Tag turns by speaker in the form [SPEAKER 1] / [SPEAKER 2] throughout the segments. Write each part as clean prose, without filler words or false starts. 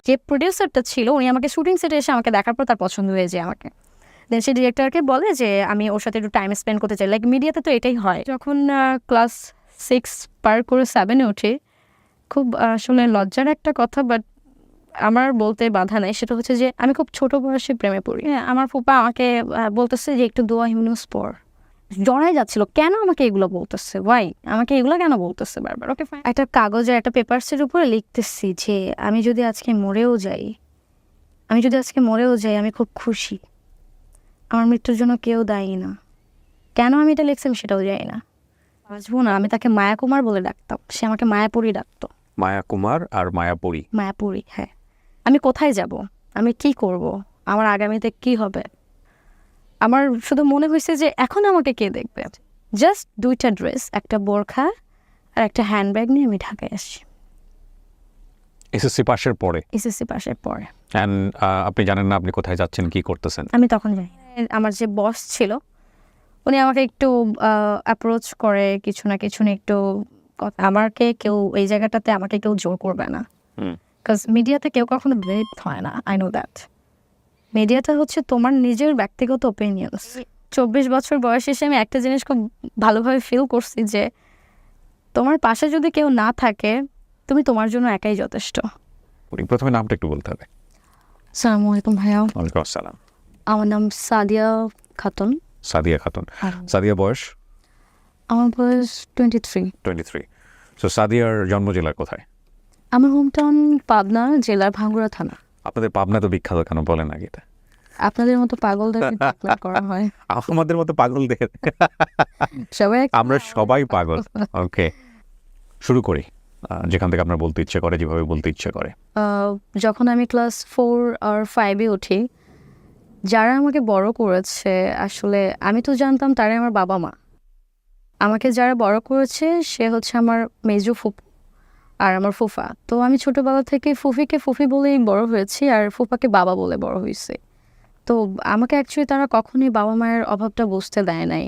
[SPEAKER 1] যে প্রডিউসারটা ছিল উনি আমাকে শুটিং সেটে এসে আমাকে দেখার পর তার পছন্দ হয়ে যায় আমাকে। দেন সে ডিরেক্টরকে বলে যে আমি ওর সাথে একটু টাইম স্পেন্ড করতে চাই। লাইক মিডিয়াতে তো এটাই হয়। যখন ক্লাস 6 পার করে 7-এ উঠি, খুব আসলে লজ্জার একটা কথা, বাট আমার বলতে বাধা নাই। সেটা হচ্ছে যে আমি খুব ছোট বয়সে প্রেমে পড়ি। হ্যাঁ, আমার ফুপা আমাকে বলতেছে যে একটু দোয়া ইউনুস পড়। জড়াই যাচ্ছিল, কেন আমাকে এগুলো বলতেছে, ওয়াই আমাকে এগুলো কেন বলতেছে বারবার। ওকে ফাইন, একটা কাগজে একটা পেপারসের উপরে লিখতেছি যে আমি যদি আজকে মরেও যাই, আমি খুব খুশি। আমার মৃত্যুর জন্য কেউ দায়ী না। কেন আমি এটা লিখছি আমি সেটাও জানি না। বুঝবো না, আমি তাকে মায়াকুমার বলে ডাকতাম, সে আমাকে মায়াপুরী ডাকতো।
[SPEAKER 2] মায়াকুমার আর মায়াপুরী।
[SPEAKER 1] মায়াপুরী, হ্যাঁ। আমি কোথায় যাব, আমি কি করব, আমার আগামীতে কি হবে, আমার শুধু মনে হয়েছে যে এখন আমাকে কে দেখবে। জাস্ট 2টা ড্রেস, একটা বোরখা আর একটা হ্যান্ডব্যাগ নিয়ে আমি ঢাকায় আসি
[SPEAKER 2] এসএসসি পাশের পরে।
[SPEAKER 1] এসএসসি পাশের পরে।
[SPEAKER 2] অ্যান্ড আপনি জানেন না আপনি কোথায় যাচ্ছেন, কি করতেছেন?
[SPEAKER 1] আমি তখন যাই। আমার যে বস ছিল উনি আমাকে একটু অ্যাপ্রোচ করে, কিছু না কিছু নিয়ে একটু আমাকে কেউ এই জায়গাটাতে আমাকে কেউ জোর করবে না। বিকজ মিডিয়াতে কেউ কখনো ব্রেভ হয় না, আই নো দ্যাট। মিডিয়াটা হচ্ছে তোমার নিজের ব্যক্তিগত ওপিনিয়ন্স। 24 বছর বয়স এসে আমি একটা জিনিস খুব ভালোভাবে ফিল করছি যে তোমার পাশে যদি কেউ না থাকে তুমি তোমার জন্য একাই যথেষ্ট।
[SPEAKER 2] প্রথমে নামটা একটু বলতে হবে।
[SPEAKER 1] আসসালামু আলাইকুম ভাইয়া।
[SPEAKER 2] ওয়ালাইকুম আসসালাম।
[SPEAKER 1] আমার নাম সাদিয়া খাতুন।
[SPEAKER 2] সাদিয়া খাতুন। সাদিয়া বয়স?
[SPEAKER 1] আমার বয়স 23।
[SPEAKER 2] 23। সো সাদিয়ার জন্ম জেলা কোথায়?
[SPEAKER 1] আমার হোম টাউন পাবনা জেলার ভাঙ্গুড়া থানা।
[SPEAKER 2] আপনাদের পাবনা তো বিখ্যাত, কেন বলেন আগে এটা?
[SPEAKER 1] আপনাদের মতো পাগলদের করা হয়।
[SPEAKER 2] আমাদের মতো পাগলদের
[SPEAKER 1] সবাই,
[SPEAKER 2] আমরা সবাই পাগল। ওকে, শুরু করি যেখান থেকে আপনার বলতে ইচ্ছে করে, যেভাবে বলতে ইচ্ছে করে।
[SPEAKER 1] যখন আমি ক্লাস 4 আর 5-এ উঠি, যারা আমাকে বড় করেছে আসলে আমি তো জানতাম তারাই আমার বাবা মা। আমাকে যারা বড় করেছে সে হচ্ছে আমার মেজো ফুফু আর আমার ফুফা। তো আমি ছোটবেলা থেকে ফুফিকে ফুফি বলেই বড় হয়েছি আর ফুফাকে বাবা বলে বড় হয়েছি। তো আমাকে অ্যাকচুয়ালি তারা কখনোই বাবা মায়ের অভাবটা বুঝতে দেয় নাই।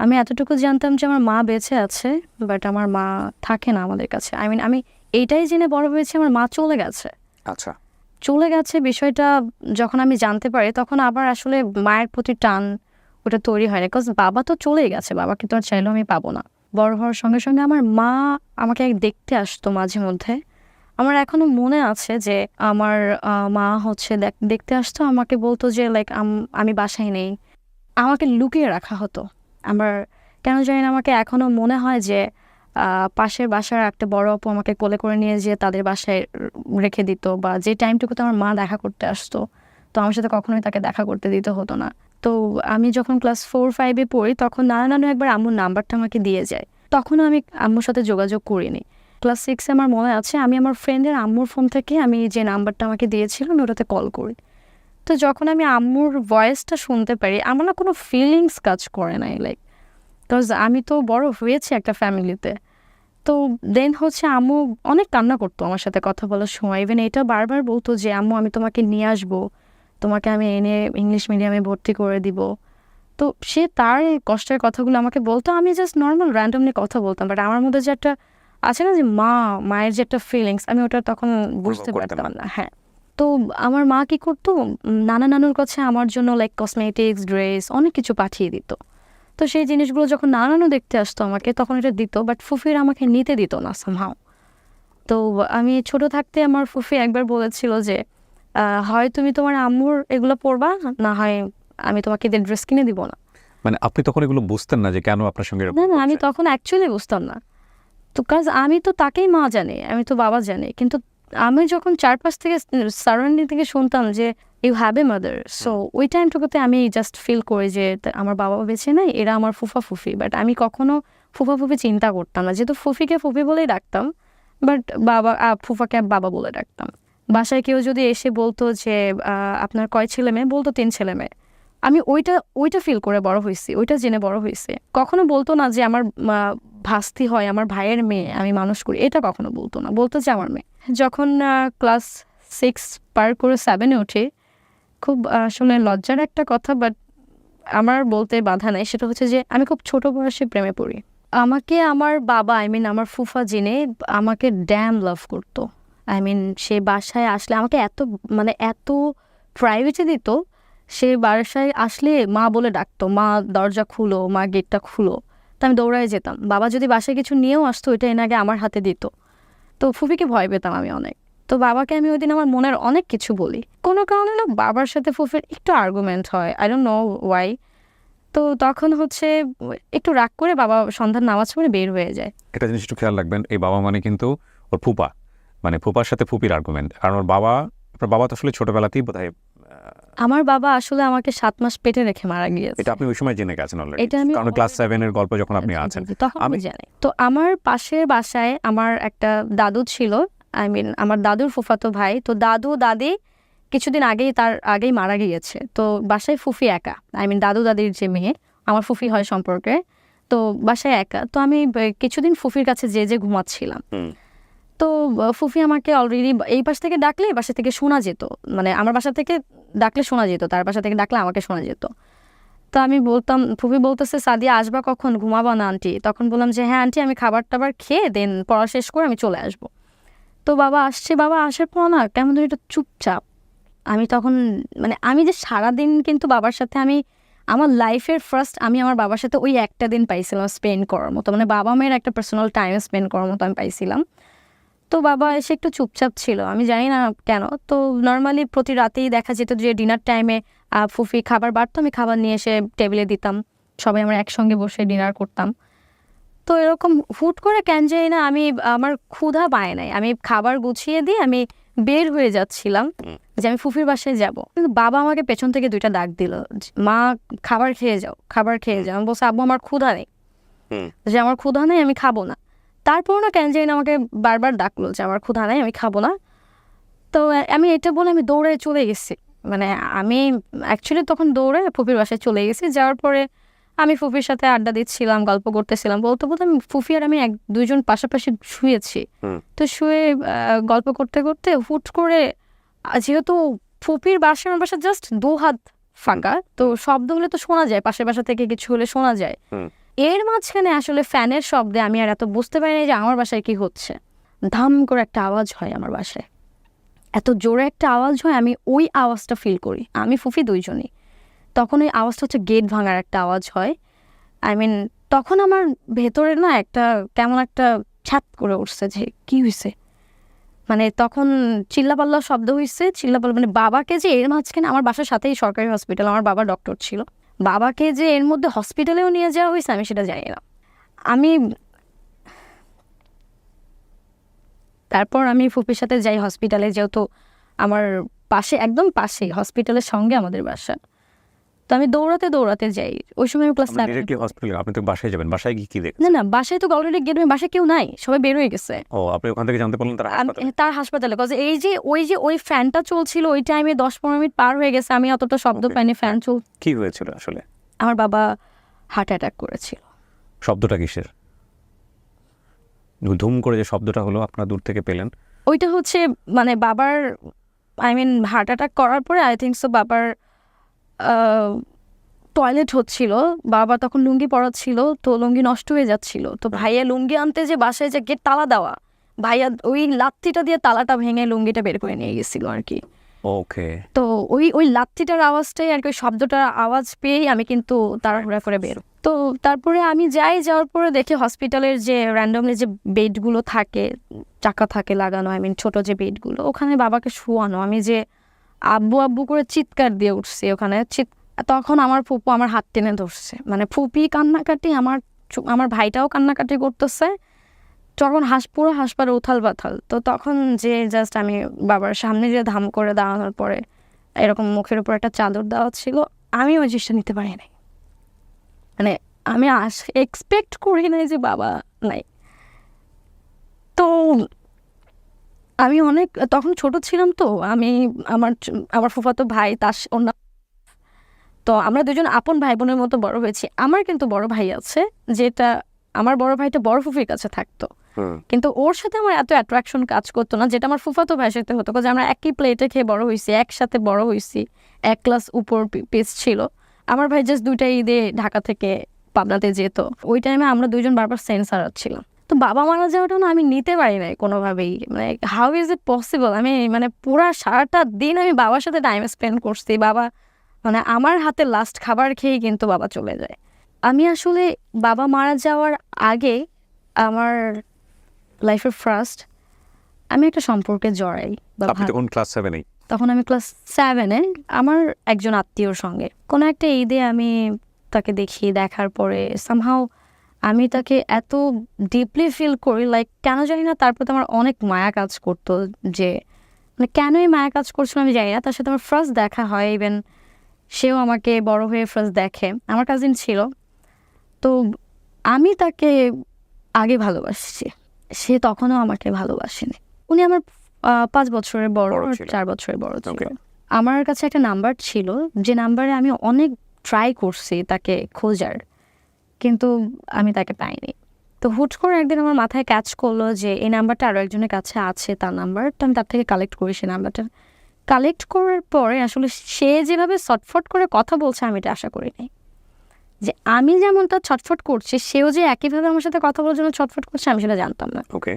[SPEAKER 1] আমি এতটুকু জানতাম যে আমার মা বেঁচে আছে, বাট আমার মা থাকে না আমাদের কাছে। আমি এইটাই জেনে বড় হয়েছি আমার মা চলে গেছে।
[SPEAKER 2] আচ্ছা,
[SPEAKER 1] চলে গেছে বিষয়টা যখন আমি জানতে পারি তখন আবার আসলে মায়ের প্রতি টান ওটা তৈরি হয় না। বিকজ বাবা তো চলেই গেছে, বাবাকে তো আর চাইলেও আমি পাবো না। বড় হওয়ার সঙ্গে সঙ্গে আমার মা আমাকে দেখতে আসতো মাঝে মধ্যে। আমার এখনো মনে আছে যে আমার মা হচ্ছে দেখতে আসতো, আমাকে বলতো যে লাইক আমি বাসায় নেই, আমাকে লুকিয়ে রাখা হতো। আমার কেন জানি না আমাকে এখনো মনে হয় যে পাশের বাসার একটা বড় আপু আমাকে কোলে করে নিয়ে যেয়ে তাদের বাসায় রেখে দিত, বা যে টাইমটুকুতে আমার মা দেখা করতে আসতো তো আমার সাথে কখনোই তাকে দেখা করতে দিতে হতো না। তো আমি যখন ক্লাস 4-5-এ পড়ি তখন নানু একবার আম্মুর নাম্বারটা আমাকে দিয়ে যায়। তখনও আমি আম্মুর সাথে যোগাযোগ করিনি। ক্লাস 6-এ আমার মনে আছে আমি আমার ফ্রেন্ডের আম্মুর ফোন থেকে আমি যে নাম্বারটা আমাকে দিয়েছিল আমি ওটাতে কল করি। তো যখন আমি আম্মুর ভয়েসটা শুনতে পারি আমার না কোনো ফিলিংস কাজ করে নাই, লাইক বিকজ আমি তো বড় হয়েছি একটা ফ্যামিলিতে। তো দেন হচ্ছে আম্মু অনেক কান্না করতো আমার সাথে কথা বলার সময়। ইভেন এটা বারবার বলতো যে আম্মু আমি তোমাকে নিয়ে আসবো, তোমাকে আমি এনে ইংলিশ মিডিয়ামে ভর্তি করে দিব। তো সে তার এই কষ্টের কথাগুলো আমাকে বলতো, আমি জাস্ট নর্মাল র্যান্ডমলি কথা বলতাম। বাট আমার মধ্যে যে একটা আছে না যে মায়ের যে একটা ফিলিংস, আমি ওটা তখন বুঝতে পারতাম না। হ্যাঁ, তো আমার মা কি করতো, নানুর কাছে আমার জন্য লাইক কসমেটিক্স, ড্রেস অনেক কিছু পাঠিয়ে দিত। তো সেই জিনিসগুলো যখন নানু দেখতে আসতো আমাকে তখন এটা দিত, বাট ফুফির আমাকে নিতে দিত না সামহাও। তো আমি ছোট থাকতে আমার ফুফি একবার বলেছিল যে হয় তুমি তোমার আম্মুর এগুলো পরবা, না হয় আমি তোমাকে ঈদের ড্রেস কিনে দিব না।
[SPEAKER 2] মানে আপনি তখন এগুলো বুঝতেন না যে কেন আপনার সঙ্গে?
[SPEAKER 1] না, আমি তখন অ্যাকচুয়ালি বুঝতাম না। তো কাজ আমি তো তাকেই মা জানি, আমি তো বাবা জানি, কিন্তু আমি যখন চারপাশ থেকে সারাউন্ডিং থেকে শুনতাম যে you have a mother, so ওই টাইমটুকুতে আমি জাস্ট ফিল করি যে আমার বাবা বেঁচে নাই, এরা আমার ফুফা ফুফি। বাট আমি কখনো ফুফা ফুফি চিন্তা করতাম না, যেহেতু ফুফিকে ফুফি বলেই ডাকতাম, বাট ফুফাকে বাবা বলে ডাকতাম। বাসায় কেউ যদি এসে বলতো যে আপনার কয় ছেলে মেয়ে, বলতো 3 ছেলে মেয়ে। আমি ওইটা ফিল করে বড় হয়েছি, ওইটা জেনে বড় হয়েছে। কখনো বলতো না যে আমার ভাস্তি হয়, আমার ভাইয়ের মেয়ে আমি মানুষ করি, এটা কখনো বলতো না, বলতো যে আমার মেয়ে। যখন ক্লাস 6 পার করে 7-এ উঠি, খুব আসলে লজ্জার একটা কথা, বাট আমার বলতে বাধা নাই। সেটা হচ্ছে যে আমি খুব ছোট বয়সে প্রেমে পড়ি। আমাকে আমার বাবা আমার ফুফা জেনে আমাকে ড্যাম লাভ করতো, আই মিন সে বাসায় আসলে আমাকে এত প্রাইভেসি দিত। সে বাসায় আসলে মা বলে ডাকতো, মা দরজা খুলো, মা গেটটা খুলো। তো আমি দৌড়ায় যেতাম। বাবা যদি বাসায় কিছু নিয়েও আসতো ওইটা এনে আগে আমার হাতে দিত। তো ফুফিকে ভয় পেতাম আমি অনেক। তো বাবাকে আমি ওই দিন আমার মনের অনেক কিছু বলি। কোনো কারণে না বাবার সাথে ফুফির একটু আর্গুমেন্ট হয়, আই ডোন্ট নো ওয়াই। তো তখন হচ্ছে একটু রাগ করে বাবা সন্ধ্যার নামাজ পড়ে বের হয়ে যায়।
[SPEAKER 2] একটা জিনিস একটু খেয়াল রাখবেন, এই বাবা মানে কিন্তু ওর ফুপা, মানে ফুপার সাথে ফুপির আর্গুমেন্ট। কারণ ওর বাবা, আপনার বাবা তো আসলে ছোটবেলাতেই বোধহয়,
[SPEAKER 1] আমার বাবা আসলে আমাকে 7 মাস পেটে রেখে মারা গিয়েছে।
[SPEAKER 2] এটা আপনি ওই সময় জেনে গেছেন অলরেডি,
[SPEAKER 1] এটা আমি
[SPEAKER 2] কারণ ক্লাস 7 এর গল্প যখন আপনি
[SPEAKER 1] জি,
[SPEAKER 2] আছেন।
[SPEAKER 1] জি, তখন আমি জানি। তো আমার পাশের বাসায় আমার একটা দাদু ছিল, আই মিন আমার দাদুর ফুফাতো ভাই। তো দাদু দাদি কিছুদিন আগেই মারা গিয়েছে। তো বাসায় ফুফি একা, আই মিন দাদু দাদির যে মেয়ে আমার ফুফি হয় সম্পর্কে। তো বাসায় একা। তো আমি কিছুদিন ফুফির কাছে যে ঘুমাচ্ছিলাম। তো ফুফি আমাকে অলরেডি এই পাশ থেকে ডাকলে এই বাসা থেকে শোনা যেত, মানে আমার বাসা থেকে ডাকলে শোনা যেত, তার বাসা থেকে ডাকলে আমাকে শোনা যেত। তো আমি বলতাম, ফুফি বলতেছে সাদিয়া আসবা কখন, ঘুমাবা না আন্টি? তখন বললাম যে হ্যাঁ আন্টি, আমি খাবার টাবার খেয়ে দেন পড়া শেষ করে আমি চলে আসবো। তো বাবা আসছে, বাবা আসার পর না কেমন ধরে একটু চুপচাপ। আমি তখন আমি যে সারাদিন কিন্তু বাবার সাথে আমার লাইফের ফার্স্ট আমি আমার বাবার সাথে ওই একটা দিন পাইছিলাম স্পেন্ড করার মতো, বাবা মেয়ের একটা পার্সোনাল টাইম স্পেন্ড করার মতো আমি পাইছিলাম। তো বাবা এসে একটু চুপচাপ ছিল, আমি জানি না কেন। তো নর্মালি প্রতি রাতেই দেখা যেত যে ডিনার টাইমে ফুফি খাবার বাড়তো, আমি খাবার নিয়ে এসে টেবিলে দিতাম, সবাই আমরা একসঙ্গে বসে ডিনার করতাম। তো এরকম হুট করে কেন জানি না আমার ক্ষুধা পায় নাই, আমি খাবার গুছিয়ে দিয়ে আমি বের হয়ে যাচ্ছিলাম যে আমি ফুফির বাসায় যাব। কিন্তু বাবা আমাকে পেছন থেকে 2টা ডাক দিল, মা খাবার খেয়ে যাও, খাবার খেয়ে যাও। আমি বলছি আব্বু আমার ক্ষুধা নেই, যে আমার ক্ষুধা নেই, আমি খাবো না। তারপর না কেন জানি না আমাকে বারবার ডাকলো যে আমার ক্ষুধা নাই, আমি খাবো না। তো আমি এটা বলে আমি দৌড়ে চলে গেছি। আমি অ্যাকচুয়ালি তখন দৌড়ে ফুফির বাসায় চলে গেছি। যাওয়ার পরে আমি ফুফির সাথে আড্ডা দিচ্ছিলাম, গল্প করতেছিলাম। বলতে বলতে আমি ফুফি আর আমি দুইজন পাশাপাশি শুয়েছি। তো শুয়ে গল্প করতে করতে হুট করে যেহেতু ফুফির বাসা আমার বাসা জাস্ট 2 হাত ফাঁকা, তো শব্দ হলে তো শোনা যায়, পাশের বাসা থেকে কিছু হলে শোনা যায়। এর মাঝখানে আসলে ফ্যানের শব্দে আমি আর এত বুঝতে পারিনি যে আমার বাসায় কি হচ্ছে। ধাম করে একটা আওয়াজ হয় আমার বাসায়, এত জোরে একটা আওয়াজ হয়, আমি ওই আওয়াজটা ফিল করি, আমি ফুফি দুইজনই। তখন ওই আওয়াজটা হচ্ছে গেট ভাঙার একটা আওয়াজ হয়। আই মিন তখন আমার ভেতরে না একটা কেমন একটা ছ্যাত করে উঠছে যে কি হয়েছে। তখন চিল্লাপাল্লা শব্দ হয়েছে, চিল্লাপাল্লা বাবাকে যে এর মাঝখানে, আমার বাসার সাথেই সরকারি হসপিটাল, আমার বাবা ডক্টর ছিল, বাবাকে যে এর মধ্যে হসপিটালেও নিয়ে যাওয়া হয়েছে আমি সেটা জানি না। তারপর আমি ফুপির সাথে যাই হসপিটালে, যেহেতু আমার পাশে, একদম পাশেই হসপিটালের সঙ্গে আমাদের বাসা। তো আমি দৌড়াতে দৌড়াতে যাই। ওই সময় আমি ক্লাস 7।
[SPEAKER 2] ডিরেক্টলি হসপিটালে আপনি তো বাসায় যাবেন, বাসায় গিয়ে কি দেখেন?
[SPEAKER 1] না বাসায় তো অলরেডি গেট, বাসায় কেউ নাই, সবাই বের হয়ে গেছে।
[SPEAKER 2] ও, আপনি ওখান থেকে জানতে পারলেন
[SPEAKER 1] তার হাসপাতালে, কজ ওই ফ্যানটা চলছিল ওই টাইমে 10-15 মিনিট পার হয়ে গেছে, আমি অতটা শব্দ পাইনি, ফ্যান চল।
[SPEAKER 2] কি হয়েছিল আসলে?
[SPEAKER 1] আমার বাবা হার্ট অ্যাটাক করেছিল।
[SPEAKER 2] শব্দটা কিসের? ধুম করে যে শব্দটা হলো আপনারা দূর থেকে পেলেন,
[SPEAKER 1] ওইটা হচ্ছে বাবার, আই মিন হার্ট অ্যাটাক করার পরে আই থিঙ্ক সো বাবার টয়লেট হচ্ছিল, বাবা তখন লুঙ্গি পরা ছিল, তো লুঙ্গি নষ্ট হয়ে যাচ্ছিল। তো ভাইয়া লুঙ্গি আনতে যে বাসায় যে গেট তালা দেওয়া, ভাইয়া ওই লাত্তিটা দিয়ে তালাটা ভেঙে লুঙ্গিটা বের করে নিয়ে গেছিল আর কি।
[SPEAKER 2] ওকে।
[SPEAKER 1] তো ওই লাত্তিটার আওয়াজটাই আর কি, ওই শব্দটার আওয়াজ পেয়েই আমি কিন্তু তাড়াহুড়া করে বের। তো তারপরে আমি যাওয়ার পরে দেখি হসপিটালের যে র্যান্ডমলি যে বেডগুলো থাকে, চাকা থাকে লাগানো, আই মিন ছোট যে বেডগুলো, ওখানে বাবাকে শোয়ানো। আমি যে আব্বু আব্বু করে চিৎকার দিয়ে উঠছি ওখানে, তখন আমার ফুপু আমার হাত টেনে ধরছে, ফুপি কান্নাকাটি, আমার ভাইটাও কান্নাকাটি করতেছে। তখন পুরো হাসপাতাল উথাল পাথাল। তো তখন যে জাস্ট আমি বাবার সামনে যে ধাম করে দাঁড়ানোর পরে এরকম মুখের উপর একটা চাদর দেওয়া ছিল, আমি ওই জিনিসটা নিতে পারি নাই। আমি এক্সপেক্ট করি নাই যে বাবা নাই। তো আমি অনেক তখন ছোট ছিলাম, তো আমার ফুফাতো ভাই তো আমরা দুজন আপন ভাই বোনের মতো বড় হয়েছি। আমার কিন্তু বড় ভাই আছে, যেটা আমার বড় ভাইটা বড় ফুফির কাছে থাকতো, কিন্তু ওর সাথে আমার এত অ্যাট্রাকশন কাজ করতো না, যেটা আমার ফুফাতো ভাইয়ের সাথে হতো। কারণ আমরা একই প্লেটে খেয়ে বড় হয়েছি, একসাথে বড় হয়েছি, 1 ক্লাস উপর পিস ছিল। আমার ভাই জাস্ট 2টা ঈদে ঢাকা থেকে পাবনাতে যেত, ওই টাইমে আমরা দুইজন বারবার সেন্স হারাচ্ছিলাম। তো বাবা মারা যাওয়াটা না আমি নিতে পারি নাই কোনোভাবেই, মানে হাউ ইজ ইট পসিবল। আমি মানে পুরা সারাটা দিন আমি বাবার সাথে টাইম স্পেন্ড করছি, বাবা মানে আমার হাতে লাস্ট খাবার খেয়েই কিন্তু বাবা চলে যায়। আমি আসলে বাবা মারা যাওয়ার আগে আমার লাইফের ফার্স্ট আমি একটা সম্পর্কে জড়াই বা
[SPEAKER 2] আপনি তখন ক্লাস 7-এই?
[SPEAKER 1] তখন আমি ক্লাস 7-এ আমার একজন আত্মীয়র সঙ্গে কোনো একটা ঈদে আমি তাকে দেখি। দেখার পরে সামহাও আমি তাকে এত ডিপলি ফিল করি, লাইক কেন জানি না তার প্রতি আমার অনেক মায়া কাজ করতো। যে মানে কেনই মায়া কাজ করছিল আমি জানি না। তার সাথে আমার ফার্স্ট দেখা হয়, ইভেন সেও আমাকে বড় হয়ে ফার্স্ট দেখে, আমার কাজিন ছিল। তো আমি তাকে আগে ভালোবাসছি, সে তখনও আমাকে ভালোবাসেনি। উনি আমার 5 বছরের বড়,
[SPEAKER 2] বড় ছিল।
[SPEAKER 1] 4 বছরের বড় ছিল।
[SPEAKER 2] Okay.
[SPEAKER 1] আমার কাছে একটা নাম্বার ছিল, যে নাম্বারে আমি অনেক ট্রাই করছি তাকে খোঁজার, কিন্তু আমি তাকে পাইনি। তো হুট করে একদিন আমার মাথায় ক্যাচ করলো যে এই নাম্বারটা আরও একজনের কাছে আছে, তার নাম্বার। তো আমি তার থেকে কালেক্ট করি সেই নাম্বারটা। কালেক্ট করার পরে আসলে সে যেভাবে ছটফট করে কথা বলছে আমি এটা আশা করিনি, যে আমি যেমনটা ছটফট করছি সেও যে একইভাবে আমার সাথে কথা বলার জন্য ছটফট করছে আমি সেটা জানতাম না।
[SPEAKER 2] ওকে।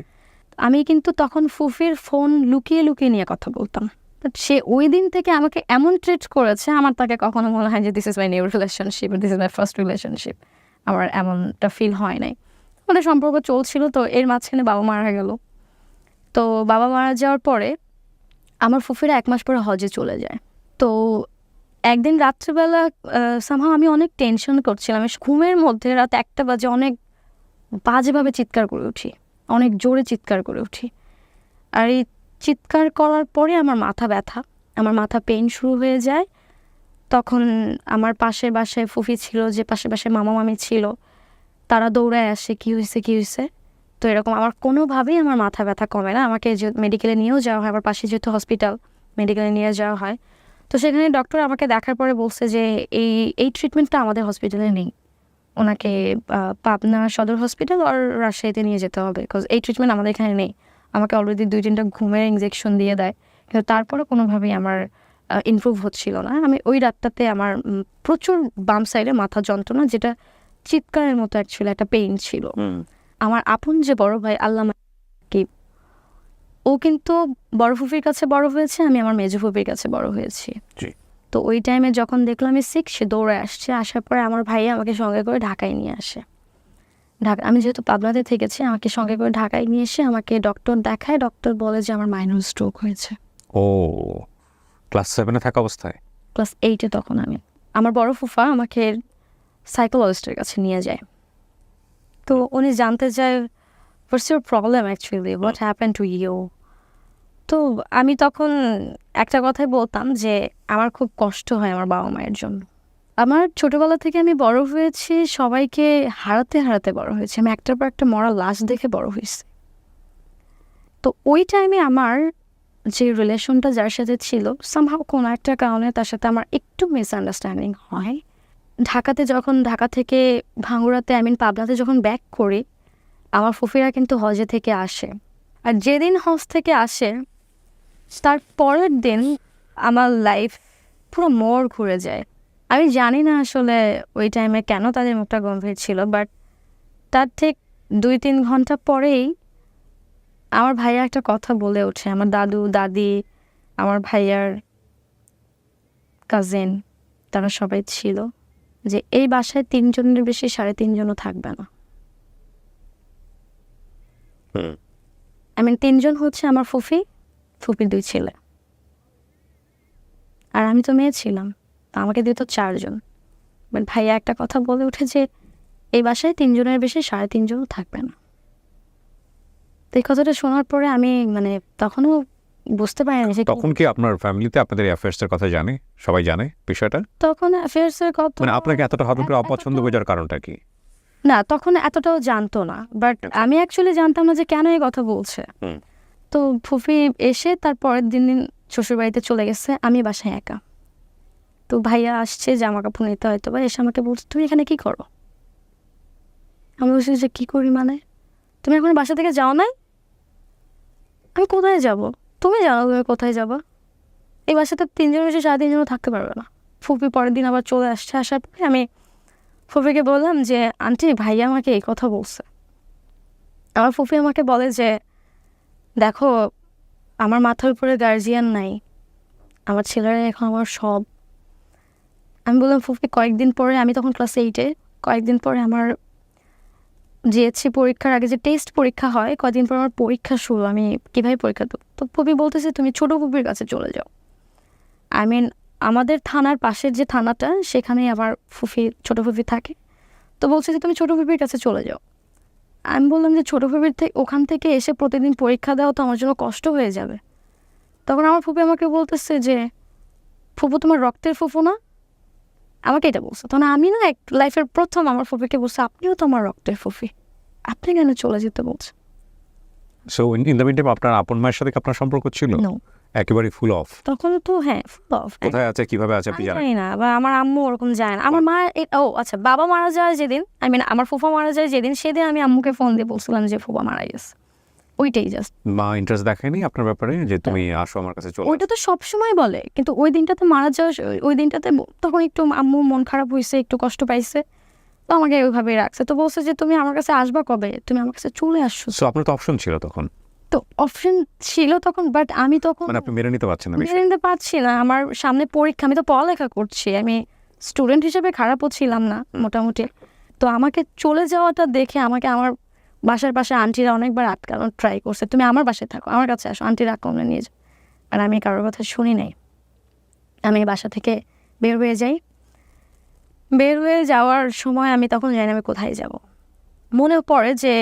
[SPEAKER 1] আমি কিন্তু তখন ফুফির ফোন লুকিয়ে লুকিয়ে নিয়ে কথা বলতাম। বাট সে ওই দিন থেকে আমাকে এমন ট্রিট করেছে, আমার তাকে কখনো মনে হয় যে this is my new relationship, this is my first relationship, আমার এমনটা ফিল হয় নাই। আমাদের সম্পর্ক চলছিল, তো এর মাঝখানে বাবা মারা গেল। তো বাবা মারা যাওয়ার পরে আমার ফুফিরা 1 মাস পরে হজে চলে যায়। তো একদিন রাত্রিবেলা সামহাও আমি অনেক টেনশন করছিলাম। আমি ঘুমের মধ্যে রাত 1টা বাজে অনেক বাজেভাবে চিৎকার করে উঠি, অনেক জোরে চিৎকার করে উঠি। আর এই চিৎকার করার পরে আমার মাথা ব্যথা, আমার মাথা পেইন শুরু হয়ে যায়। তখন আমার পাশের বাসায় ফুফি ছিল, যে পাশের বাসায় মামা মামি ছিল, তারা দৌড়ায় আসে, কী হয়েছে কী হয়েছে। তো এরকম আমার কোনোভাবেই আমার মাথা ব্যথা কমে না। আমাকে যে মেডিকেলে নিয়েও যাওয়া হয়, আমার পাশে যেহেতু হসপিটাল, মেডিকেলে নিয়ে যাওয়া হয়। তো সেখানে ডক্টর আমাকে দেখার পরে বলছে যে এই ট্রিটমেন্টটা আমাদের হসপিটালে নেই, ওনাকে পাবনা সদর হসপিটাল আর রাজশাহীতে নিয়ে যেতে হবে, বিকজ এই ট্রিটমেন্ট আমাদের এখানে নেই। আমাকে অলরেডি 2-3টা ঘুমের ইনজেকশন দিয়ে দেয়, কিন্তু তারপরে কোনোভাবেই আমার ইমপ্রুভ হচ্ছিল না। আমি ওই রাতটাতে আমার প্রচুর বাম সাইডে মাথা যন্ত্রণা, যেটা চিৎকারের মতো অ্যাকচুয়ালি একটা পেইন ছিল। আমার আপন যে বড় ভাই আল্লামা কি, ও কিন্তু বড় ফুফির কাছে বড় হয়েছে, আমি আমার মেজো ফুফির কাছে বড় হয়েছি।
[SPEAKER 2] জি।
[SPEAKER 1] তো ওই টাইমে যখন দেখলাম আমি সিক, সে দৌড়ে আসছে। আসার পরে আমার ভাই আমাকে সঙ্গে করে ঢাকায় নিয়ে আসে। আমি যেহেতু পাবনাতে থেকেছি, আমাকে সঙ্গে করে ঢাকায় নিয়ে এসে আমাকে ডক্টর দেখায়। ডক্টর বলে যে আমার মাইনর স্ট্রোক হয়েছে।
[SPEAKER 2] ও, ক্লাস 7-এ থাকা অবস্থায়?
[SPEAKER 1] ক্লাস 8-এ তখন আমি। আমার বড় ফুফা আমাকে সাইকোলজিস্টের কাছে নিয়ে যায়। তো উনি জানতে চায় what's your problem actually, what happen to you. তো আমি তখন একটা কথাই বলতাম যে আমার খুব কষ্ট হয় আমার বাবা মায়ের জন্য। আমার ছোটবেলা থেকে আমি বড় হয়েছি সবাইকে হারাতে হারাতে বড় হয়েছি। আমি একটার পর একটা মরা লাশ দেখে বড় হয়েছি। তো ওই টাইমে আমার যে রিলেশনটা যার সাথে ছিল, সামহাও কোনো একটা কারণে তার সাথে আমার একটু মিসআন্ডারস্ট্যান্ডিং হয়। ঢাকা থেকে ভাঙ্গুড়াতে, পাবনাতে যখন ব্যাক করি, আমার ফুফিরা কিন্তু হজে থেকে আসে। আর যেদিন হজ থেকে আসে তার পরের দিন আমার লাইফ পুরো মোড় ঘুরে যায়। আমি জানি না আসলে ওই টাইমে কেন তাদের মুখটা গম্ভীর ছিল, বাট তার ঠিক 2-3 ঘন্টা পরেই আমার ভাইয়া একটা কথা বলে ওঠে। আমার দাদু দাদি, আমার ভাইয়ার কাজিন, তারা সবাই ছিল, যে এই বাসায় 3 জনের বেশি 3.5 জনও থাকবে না। 3 জন হচ্ছে আমার ফুফি, ফুপির 2 ছেলে, আর আমি তো মেয়ে ছিলাম, তো আমাকে দিয়ে তো 4 জন। বাট ভাইয়া একটা কথা বলে উঠে যে এই বাসায় 3 জনের বেশি 3.5 জনও থাকবে না। তো এই কথাটা শোনার পরে আমি তখনও বুঝতে পারিনি যে
[SPEAKER 2] তখন কি আপনার ফ্যামিলিতে আপনাদের অ্যাফেয়ার্স এর কথা জানে? সবাই জানে বিষয়টা?
[SPEAKER 1] তখন অ্যাফেয়ার্সের কথা
[SPEAKER 2] আপনাকে এতটা হঠাৎ করে অপছন্দ হয়ে যাওয়ার কারণটা কি?
[SPEAKER 1] না, তখন এতটাও জানতো না। বাট আমি অ্যাকচুয়ালি জানতাম না যে কেন এই কথা বলছে। তো ফুফি এসে তার পরের দিন শ্বশুরবাড়িতে চলে গেছে, আমি বাসায় একা। তো ভাইয়া আসছে জামা কাপড় নিতে, হয়তো বা এসে আমাকে বলছে তুমি এখানে কি করো। আমি বলছি যে কী করি তুমি এখন বাসা থেকে যাও নাই? আমি কোথায় যাব? তুমি জানো তুমি কোথায় যাবা? এই বাসাতে 3 জনের বেশি 3.5 জনও থাকতে পারবে না। ফুফি পরের দিন আবার চলে আসছে। আসার পরে আমি ফুফিকে বললাম যে আন্টি, ভাইয়া আমাকে এই কথা বলছে। আমার ফুফি আমাকে বলে যে দেখো আমার মাথার উপরে গার্জিয়ান নাই, আমার ছেলেরা এখন আমার সব। আমি বললাম ফুফি কয়েকদিন পরে, আমি তখন ক্লাস 8-এ, কয়েকদিন পরে আমার জিএসসি পরীক্ষার আগে যে টেস্ট পরীক্ষা হয়, কয়েকদিন পর আমার পরীক্ষা শুরু, আমি কীভাবে পরীক্ষা দেবো? তো ফুফি বলতেছে তুমি ছোটো ফুফির কাছে চলে যাও। আই মিন আমাদের থানার পাশের যে থানাটা, সেখানেই আমার ফুফি, ছোটো ফুফি থাকে। তো বলছে যে তুমি ছোটো ফুফির কাছে চলে যাও। আমি বললাম যে ছোটো ফুফির থেকে ওখান থেকে এসে প্রতিদিন পরীক্ষা দেওয়া তো আমার জন্য কষ্ট হয়ে যাবে। তখন আমার ফুফি আমাকে বলতেছে যে ফুফু তোমার রক্তের ফুফু না, আমাকে এটা বলছে। তখন আমি না এক লাইফের প্রথম আমার ফুফিকে বলছে আপনিও তো আমার রক্তের ফুফি, আপনি কেন চলে যেতে বলছেন?
[SPEAKER 2] সো ইন দ্য মিনটাইম আপনার আপন মায়ের সাথে কি আপনার সম্পর্ক ছিল?
[SPEAKER 1] No.
[SPEAKER 2] একেবারে ফুল অফ?
[SPEAKER 1] তখন তো হ্যাঁ ফুল অফ।
[SPEAKER 2] কোথায় আছে, কিভাবে আছে আপনি জানেন?
[SPEAKER 1] জানি না, বা আমার আম্মু ওরকম যায় না। আমার মা ও আচ্ছা, বাবা মারা যায় যেদিন, আই মিন আমার ফুফা মারা যায় যেদিন, সেদিন আমি আম্মুকে ফোন দিয়ে বলছিলাম যে ফুফা মারা গেছে, ওইটাই জাস্ট।
[SPEAKER 2] মা ইন্টারেস্ট দেখায়নি আপনার ব্যাপারে যে তুমি আসো আমার কাছে চলে?
[SPEAKER 1] ওইটা তো সবসময় বলে, কিন্তু ওই দিনটাতে মারা যাওয়া, ওই দিনটাতে তখন একটু আম্মু মন খারাপ হয়েছে, একটু কষ্ট পাইছে, তো আমাকে ওইভাবেই রাখছে। তো বলছে যে তুমি আমার কাছে আসবা কবে, তুমি আমার কাছে চলে আসছো।
[SPEAKER 2] সো আপনার তো অপশন ছিল তখন?
[SPEAKER 1] তো অপশন ছিল তখন, বাট আমি তখন
[SPEAKER 2] মানে আপনি মেনে নিতে পারছেন না
[SPEAKER 1] মেনে
[SPEAKER 2] বিষয়টা?
[SPEAKER 1] নিতে পারছি না। আমার সামনে পরীক্ষা, আমি তো পড়ালেখা করছি, আমি স্টুডেন্ট হিসেবে খারাপও ছিলাম না মোটামুটি। তো আমাকে চলে যাওয়াটা দেখে আমাকে আমার বাসার পাশে আন্টিরা অনেকবার আটকানোর ট্রাই করছে, তুমি আমার বাসায় থাকো, আমার কাছে আসো, আন্টিরা আটকানো নিয়ে যাও। আর আমি কারোর কথা শুনি নাই। আমি বাসা থেকে বের হয়ে যাই। বের হয়ে যাওয়ার সময় আমি তখন জানি না আমি কোথায় যাব। মনে পড়ে যে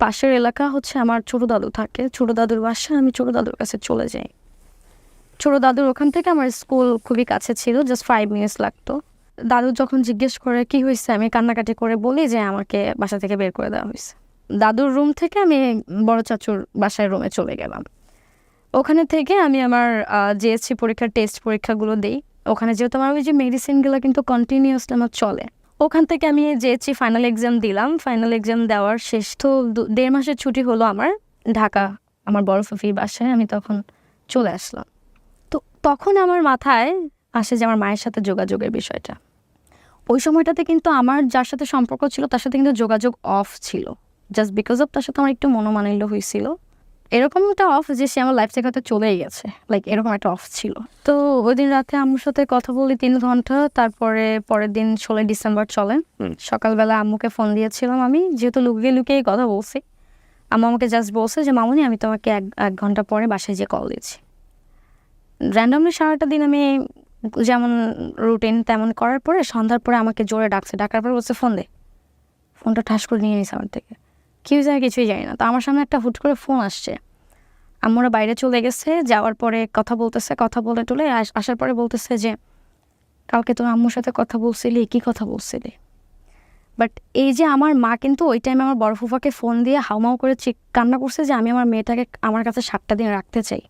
[SPEAKER 1] পাশের এলাকা হচ্ছে আমার ছোটো দাদু থাকে, ছোটো দাদুর বাসা, আমি ছোটো দাদুর কাছে চলে যাই। ছোটো দাদুর ওখান থেকে আমার স্কুল খুবই কাছে ছিল, জাস্ট 5 মিনিটস লাগতো। দাদু যখন জিজ্ঞেস করে কী হয়েছে, আমি কান্নাকাটি করে বলি যে আমাকে বাসা থেকে বের করে দেওয়া হয়েছে। দাদুর রুম থেকে আমি বড় চাচুর বাসায় রুমে চলে গেলাম। ওখানে থেকে আমি আমার জিএসসি পরীক্ষার টেস্ট পরীক্ষাগুলো দিই। ওখানে যেহেতু আমার ওই যে মেডিসিনগুলো কিন্তু কন্টিনিউসলি আমার চলে, ওখান থেকে আমি জিএসসি ফাইনাল এক্সাম দিলাম। ফাইনাল এক্সাম দেওয়ার শেষ তো 1.5 মাসের ছুটি হলো আমার ঢাকা, আমার বড় ফুফির বাসায় আমি তখন চলে আসলাম। তো তখন আমার মাথায় আসে যে আমার মায়ের সাথে যোগাযোগের বিষয়টা। ওই সময়টাতে কিন্তু আমার যার সাথে সম্পর্ক ছিল তার সাথে কিন্তু যোগাযোগ অফ ছিল, জাস্ট বিকজ অফ তার সাথে আমার একটু মনোমালিন্য হয়েছিল। এরকম একটা অফ যে সে আমার লাইফ থেকে হয়তো চলেই গেছে, লাইক এরকম একটা অফ ছিল। তো ওই দিন রাতে আম্মুর সাথে কথা বলি 3 ঘন্টা। তারপরে পরের দিন 16 ডিসেম্বর চলে। সকালবেলা আম্মুকে ফোন দিয়েছিলাম আমি, যেহেতু লুকিয়ে লুকিয়ে কথা বলছি। আম্মু আমাকে জাস্ট বলছে যে মামুনি আমি তোমাকে এক ঘন্টা পরে বাসায় যেয়ে কল দিয়েছি। র্যান্ডমলি সারাটা দিন আমি যেমন রুটিন তেমন করার পরে সন্ধ্যার পরে আমাকে জোরে ডাকছে, ডাকার পরে বলছে ফোন দে। ফোনটা ঠাস করে নিয়ে নিয়েছে আমার থেকে, কি হয়েছে আমি কিছুই জানি না। তো আমার সামনে একটা হুট করে ফোন আসছে, আম্মুরা বাইরে চলে গেছে, যাওয়ার পরে কথা বলতেছে, কথা বলে টলে আসার পরে বলতেছে যে কালকে তোর আম্মুর সাথে কথা বলছিলি, কী কথা বলছিলি? বাট এই যে আমার মা কিন্তু ওই টাইমে আমার বড় ফুফাকে ফোন দিয়ে হাউমাউ করে কান্না করছে যে আমি আমার মেয়েটাকে আমার কাছে 7টা দিন রাখতে চাই।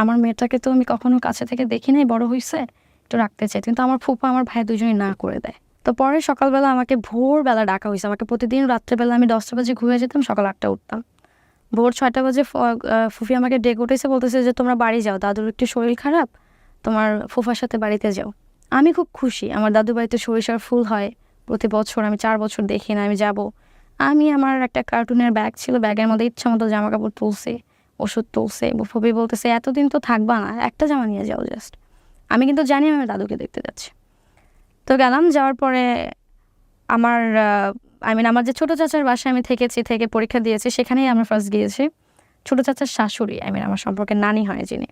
[SPEAKER 1] আমার মেয়েটাকে তো আমি কখনো কাছে থেকে দেখি নাই, বড় হয়েছে, একটু রাখতে চাই। কিন্তু আমার ফুফা আমার ভাই দুজনেই না করে দেয়। তো পরে সকালবেলা আমাকে ভোরবেলা ডাকা হয়েছে। আমাকে প্রতিদিন রাত্রেবেলা আমি 10টা বাজে ঘুরে যেতাম, সকাল 8টা উঠতাম। ভোর 6টা বাজে ফুফি আমাকে ডেকে উঠেছে, বলতেছে যে তোমরা বাড়ি যাও, দাদুর একটু শরীর খারাপ, তোমার ফুফার সাথে বাড়িতে যাও। আমি খুব খুশি, আমার দাদু বাড়িতে সরিষার ফুল হয় প্রতি বছর, আমি 4 বছর দেখি না, আমি যাব। আমি আমার একটা কার্টুনের ব্যাগ ছিল, ব্যাগের মধ্যে ইচ্ছা মতো জামা কাপড় তুলছে, ওষুধ তুলছে। ফুফি বলতেছে এতদিন তো থাকবা না, একটা জামা নিয়ে যাও জাস্ট। আমি কিন্তু জানি আমি আমার দাদুকে দেখতে যাচ্ছি। তো গেলাম, যাওয়ার পরে আমার আমার যে ছোটো চাচার বাসায় আমি থেকে পরীক্ষা দিয়েছি, সেখানেই আমরা ফার্স্ট গিয়েছি। ছোটো চাচার শাশুড়ি, আমার সম্পর্কে নানি হয় যিনি,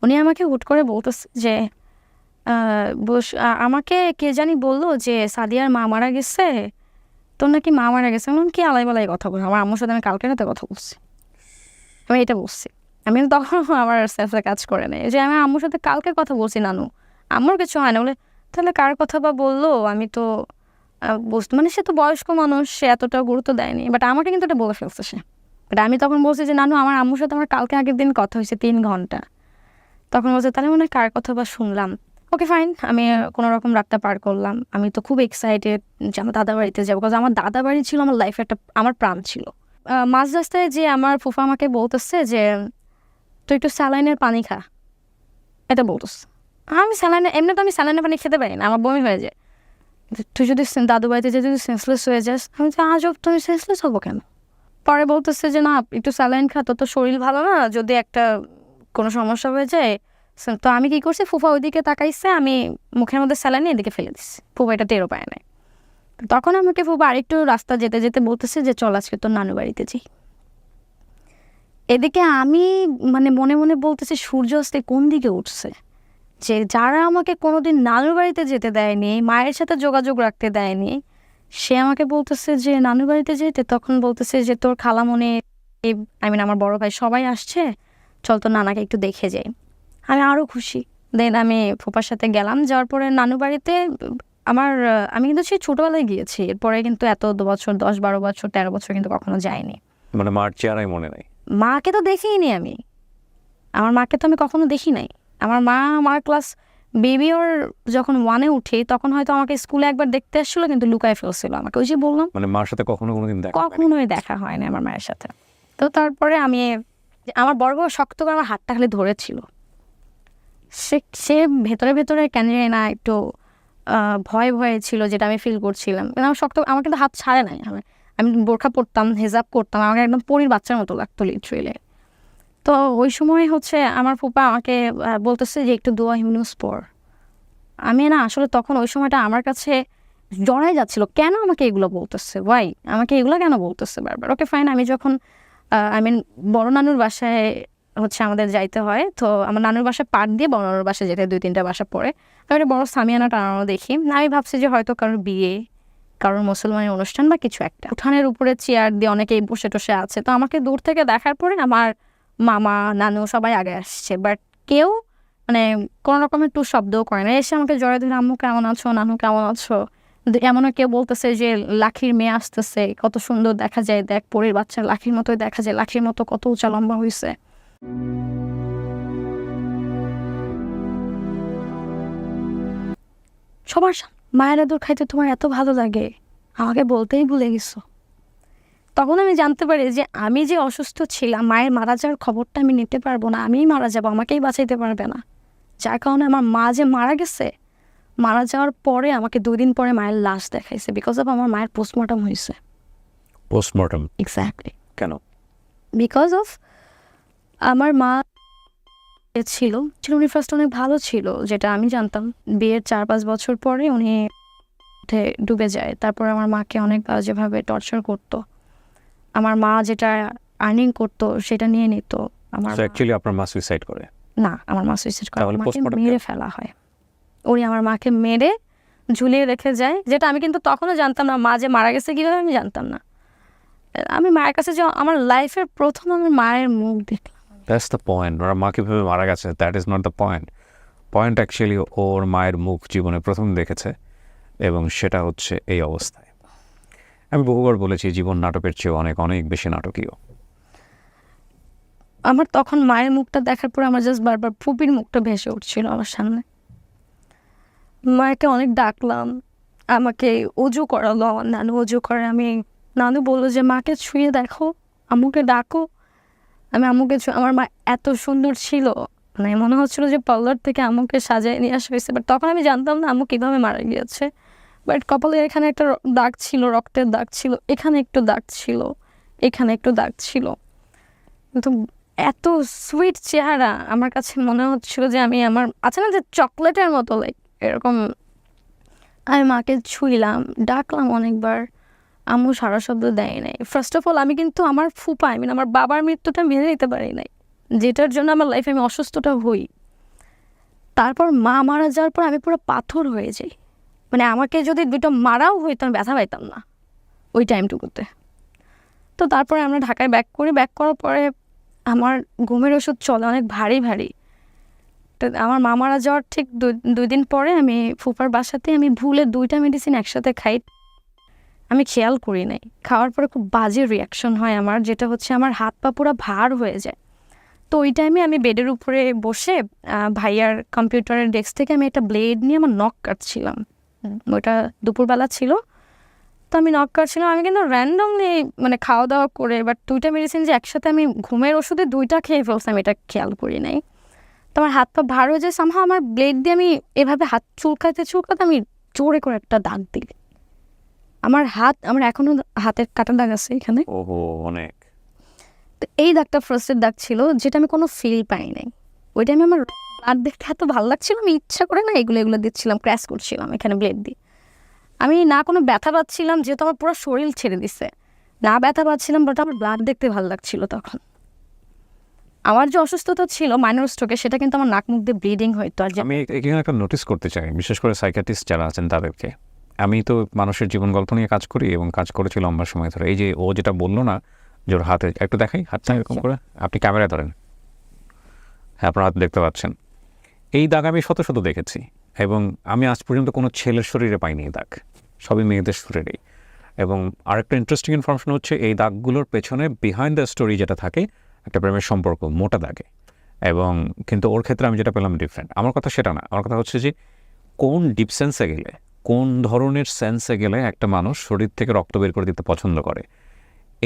[SPEAKER 1] উনি আমাকে হুট করে বলতেছে যে আমাকে কে জানি বললো যে সাদিয়ার মা মারা গেছে, তোর নাকি মা মারা গেছে। আমি কি আলাই বালাই কথা বলছি, আমার আম্মুর সাথে আমি কালকে রাতে কথা বলছি, আমি এটা বলছি। আমি তখন আমার সেন্সে কাজ করে নেই যে আমি আম্মুর সাথে কালকে কথা বলছি, নানু আম্মুর কিছু হয় না। বলে তাহলে কার কথা বা বললো, আমি তো বুঝতে, মানে সে তো বয়স্ক মানুষ, সে এতটা গুরুত্ব দেয়নি, বাট আমাকে কিন্তু এটা বলে ফেলছে সে। বাট আমি তখন বলছি যে নানু আমার আম্মুর সাথে আমার কালকে আগের দিন কথা হয়েছে 3 ঘন্টা। তখন বলছে তাহলে মনে হয় কার কথা বা শুনলাম। ওকে ফাইন, আমি কোনো রকম রাতটা পার করলাম। আমি তো খুব এক্সাইটেড যে আমার দাদা বাড়িতে যাবো, কারণ আমার দাদা বাড়ি ছিল আমার লাইফে একটা, আমার প্রাণ ছিল। মাঝ রাস্তায় যে আমার ফুফা আমাকে বলতেছে যে তুই একটু স্যালাইনের পানি খা, এটা বলতেছে। আমি এমনি তো আমি স্যালাইনের পানি খেতে পারি না, আমার বমি হয়ে যায়। তুই যদি দাদু বাড়িতে যে যদি সেন্সলেস হয়ে যাস, আমি তো আজব, তুমি সেন্সলেস হবো কেন? পরে বলতেছে যে না একটু স্যালাইন খা, তো শরীর ভালো না, যদি একটা কোনো সমস্যা হয়ে যায়। তো আমি কি করছি, ফুফা ওইদিকে তাকাইছে, আমি মুখের মধ্যে স্যালাইন এদিকে ফেলে দিচ্ছি, ফুফা এটা টেরও পায় নাই। তখন আমাকে ফুফা আরেকটু রাস্তা যেতে যেতে বলতেছে যে চল আজকে তোর নানু বাড়িতে যাই। এদিকে আমি মানে মনে মনে বলতেছি সূর্য অস্তে কোন দিকে উঠছে, যে যারা আমাকে কোনোদিন নানুর বাড়িতে যেতে দেয়নি, মায়ের সাথে যোগাযোগ রাখতে দেয়নি, সে আমাকে বলতেছে যে নানুর বাড়িতে যেতে। তখন বলতেছে যে তোর খালামণি, আমার বড় ভাই সবাই আসছে, চল তোর নানাকে একটু দেখে যাই। আমি আরও খুশি। দেন আমি ফুপার সাথে গেলাম। যাওয়ার পরে নানু বাড়িতে আমি কিন্তু সেই ছোটোবেলায় গিয়েছি, এরপরে কিন্তু এত 10-12 বছর 13 বছর কিন্তু কখনো যাইনি।
[SPEAKER 2] মানে মার চেহারাই মনে নাই?
[SPEAKER 1] মাকে তো দেখিনি আমি, আমার মাকে তো আমি কখনো দেখি নাই। আমার ক্লাস বেবি ওর যখন 1-এ উঠি তখন হয়তো আমাকে স্কুলে একবার দেখতে আসছিল, কিন্তু লুকায় ফেলছিল আমাকে। ওই যে বললাম,
[SPEAKER 2] মানে মার সাথে কোনোদিন
[SPEAKER 1] কখনোই দেখা হয় না আমার মায়ের সাথে। তো তারপরে আমার বড় বড় শক্ত করে আমার হাতটা খালি ধরেছিল। সে ভেতরে ভেতরে কেন জানি না একটু ভয় ভয়ে ছিল, যেটা আমি ফিল করছিলাম। কিন্তু আমার কিন্তু হাত ছাড়ে নাই। আমি বোরখা পরতাম, হেজাব করতাম, আমাকে একদম পরীর বাচ্চার মতো লাগতো লিটারেলি। তো ওই সময় আমার ফুপা আমাকে বলতেছে যে একটু দোয়া হিমনুস পড়। আমি না আসলে তখন ওই সময়টা আমার কাছে জড়াই যাচ্ছিল, কেন আমাকে এগুলো বলতেছে, আমাকে এগুলো কেন বলতেছে বারবার। ওকে ফাইন, আমি যখন বড় নানুর বাসায় আমাদের যাইতে হয়, তো আমার নানুর বাসায় পাট দিয়ে বড় নানুর বাসায় যেতে 2-3টা বাসা পরে আমি বড় সামিয়ানা টানানো দেখি। আমি ভাবছি যে হয়তো কারোর বিয়ে, কারোর মুসলমানের অনুষ্ঠান বা কিছু একটা। উঠানের উপরে চেয়ার দিয়ে অনেকেই বসে টসে আছে। তো আমাকে দূর থেকে দেখার পরে আমার মামা নানু সবাই আগে আসছে, বাট কেউ কোনো রকমের একটু শব্দও করে না। এসে আমাকে জড়াই ধরে আম্মু কেমন আছো, নানু কেমন আছো। এমনও কেউ বলতেছে যে লাখির মেয়ে আসতেছে, কত সুন্দর দেখা যায়, দেখ পরীর বাচ্চা লাখির মতোই দেখা যায়, লাখির মতো কত উঁচা লম্বা হয়েছে। সবার মায়ের আদর খাইতে তোমার এত ভালো লাগে, আমাকে বলতেই ভুলে গেছো। তখন আমি জানতে পারি যে আমি যে অসুস্থ ছিলাম, মায়ের মারা যাওয়ার খবরটা আমি নিতে পারবো না, আমিই মারা যাবো, আমাকেই বাঁচাইতে পারবে না। যার কারণে আমার মা যে মারা গেছে, মারা যাওয়ার পরে আমাকে 2 দিন পরে মায়ের লাশ দেখাইছে, বিকজ অফ আমার মায়ের পোস্টমর্টম হয়েছে।
[SPEAKER 2] পোস্টমর্টম?
[SPEAKER 1] এক্স্যাক্টলি।
[SPEAKER 2] কেন?
[SPEAKER 1] বিকজ অফ আমার মা ছিল উনি ফার্স্ট অনেক ভালো ছিল, যেটা আমি জানতাম। বিয়ের 4-5 বছর পরে উনি ডুবে যায়। তারপর আমার মাকে অনেক বাজেভাবে টর্চার করতো। আমার মা যেটা আর্নিং করতো সেটা নিয়ে নিত।
[SPEAKER 2] অ্যাকচুয়ালি আপনার মা সুইসাইড করে?
[SPEAKER 1] না, আমার মা সুইসাইড করে,
[SPEAKER 2] তাহলে
[SPEAKER 1] মাকে
[SPEAKER 2] পোস্টমর্টম
[SPEAKER 1] মেরে ফেলা হয়। উনি আমার মাকে মেরে ঝুলিয়ে রেখে যায়, যেটা আমি কিন্তু তখনও জানতাম না। মা যে মারা গেছে কীভাবে আমি জানতাম না। আমি মায়ের কাছে যে আমার লাইফের প্রথম আমি মায়ের মুখ দেখলাম।
[SPEAKER 2] That's the point. ওরা মা কীভাবে মারা গেছে, that is not the point. Point actually ওর মায়ের মুখ জীবনে প্রথম দেখেছে, এবং সেটা হচ্ছে এই অবস্থায়। আমি বহুবার বলেছি জীবন নাটকের চেয়ে অনেক অনেক বেশি নাটকীয়।
[SPEAKER 1] আমার তখন মায়ের মুখটা দেখার পরে আমার জাস্ট বারবার ফুপির মুখটা ভেসে উঠছিল আমার সামনে। মাকে অনেক ডাকলাম, আমাকে অজু করালো আমার নানু, অজু করে নানু বললো যে মাকে ছুঁয়ে দেখো, আম্মুকে ডাকো। আমি আম্মুকে আমার মা এত সুন্দর ছিল, মনে হচ্ছিল যে পার্লার থেকে আম্মুকে সাজায় নিয়ে আসা হয়েছে। বাট তখন আমি জানতাম না আম্মু কীভাবে মারা গিয়েছে। বাট কপালের এখানে একটা দাগ ছিল, রক্তের দাগ ছিল, এখানে একটু দাগ ছিল, এখানে একটু দাগ ছিল। কিন্তু এত সুইট চেহারা, আমার কাছে মনে হচ্ছিল যে আমি আছে না যে চকলেটের মতো এরকম। আমি মাকে ছুঁইলাম, ডাকলাম অনেকবার, আম্মু সারা শব্দ দেয় নাই। ফার্স্ট অফ অল আমি কিন্তু আমার ফুপা আমার বাবার মৃত্যুটা মেনে নিতে পারি নাই, যেটার জন্য আমার লাইফে আমি অসুস্থটা হই। তারপর মা মারা যাওয়ার পর আমি পুরো পাথর হয়ে যাই। আমাকে যদি 2টা মারাও হইতো আমি ব্যথা পাইতাম না ওই টাইমটুকুতে। তো তারপরে আমরা ঢাকায় ব্যাক করি। ব্যাক করার পরে আমার ঘুমের ওষুধ চলে অনেক ভারী ভারী। তো আমার মা মারা যাওয়ার ঠিক 2 দিন পরে আমি ফুপার বাসাতে আমি ভুলে 2টা মেডিসিন একসাথে খাই। আমি খেয়াল করি নাই, খাওয়ার পরে খুব বাজে রিয়াকশন হয় আমার, যেটা হচ্ছে আমার হাত পা পুরো ভার হয়ে যায়। তো ওই টাইমে আমি বেডের উপরে বসে ভাইয়ার কম্পিউটারের ডেস্ক থেকে আমি একটা ব্লেড নিয়ে আমার নখ কাটছিলাম। ওইটা দুপুরবেলা ছিল, তো আমি নখ কাটছিলাম। আমি কিন্তু র্যান্ডমলি খাওয়া দাওয়া করে, বাট 2টা মেডিসিন যে একসাথে আমি ঘুমের ওষুধে 2টা খেয়ে ফেলছি, আমি এটা খেয়াল করি নাই। তো আমার হাত পা ভার হয়ে যায়। সামহাও আমার ব্লেড দিয়ে আমি এভাবে হাত চুলকাতে চুলকাতে আমি জোরে করে একটা দাগ দিই। আমার এখনো হাতের কাটা দাগ আছে এখানে।
[SPEAKER 2] ওহো, অনেক।
[SPEAKER 1] তো এই দাগটা ফার্স্টের দাগ ছিল, যেটা আমি কোনো ফিল পাই নাই। ওই টাইমে আমার ব্লাড দেখতে এত ভালো লাগছিল, আমি ইচ্ছা করে না এগুলো দিচ্ছিলাম, ক্র্যাশ করছিলাম এখানে ব্লেড দিয়ে। আমি না কোনো ব্যথা পাচ্ছিলাম, যেহেতু আমার পুরো শরীর ছেড়ে দিছে, না ব্যথা পাচ্ছিলাম, বাট আমার ব্লাড দেখতে ভালো লাগছিল তখন। আমার যে অসুস্থতা ছিল মাইনর স্ট্রোকে, সেটা কিন্তু আমার নাক মুখ দিয়ে ব্লিডিং হইতো। আর
[SPEAKER 2] আমি এখানে একটা নোটিস করতে চাই, বিশেষ করে সাইকিয়াট্রিস্ট যারা আছেন তাদেরকে। আমি তো মানুষের জীবন গল্প নিয়ে কাজ করি এবং কাজ করেছি লম্বা সময় ধরে। এই যে ও যেটা বললো না, যে ওর হাতে একটু দেখাই হাতটা এরকম করে, আপনি ক্যামেরায় ধরেন, হ্যাঁ আপনার হাত দেখতে পাচ্ছেন। এই দাগ আমি শত শত দেখেছি এবং আমি আজ পর্যন্ত কোনো ছেলের শরীরে পাইনি এই দাগ, সবই মেয়েদের শরীরেই। এবং আরেকটা ইন্টারেস্টিং ইনফরমেশন হচ্ছে এই দাগগুলোর পেছনে বিহাইন্ড দ্য স্টোরি যেটা থাকে একটা প্রেমের সম্পর্ক মোটা দাগে। এবং কিন্তু ওর ক্ষেত্রে আমি যেটা পেলাম ডিফারেন্ট। আমার কথা সেটা না, আমার কথা হচ্ছে যে কোন ডিপ সেন্সে গেলে, কোন ধরনের সেন্সে গেলে একটা মানুষ শরীর থেকে রক্ত বের করে দিতে পছন্দ করে।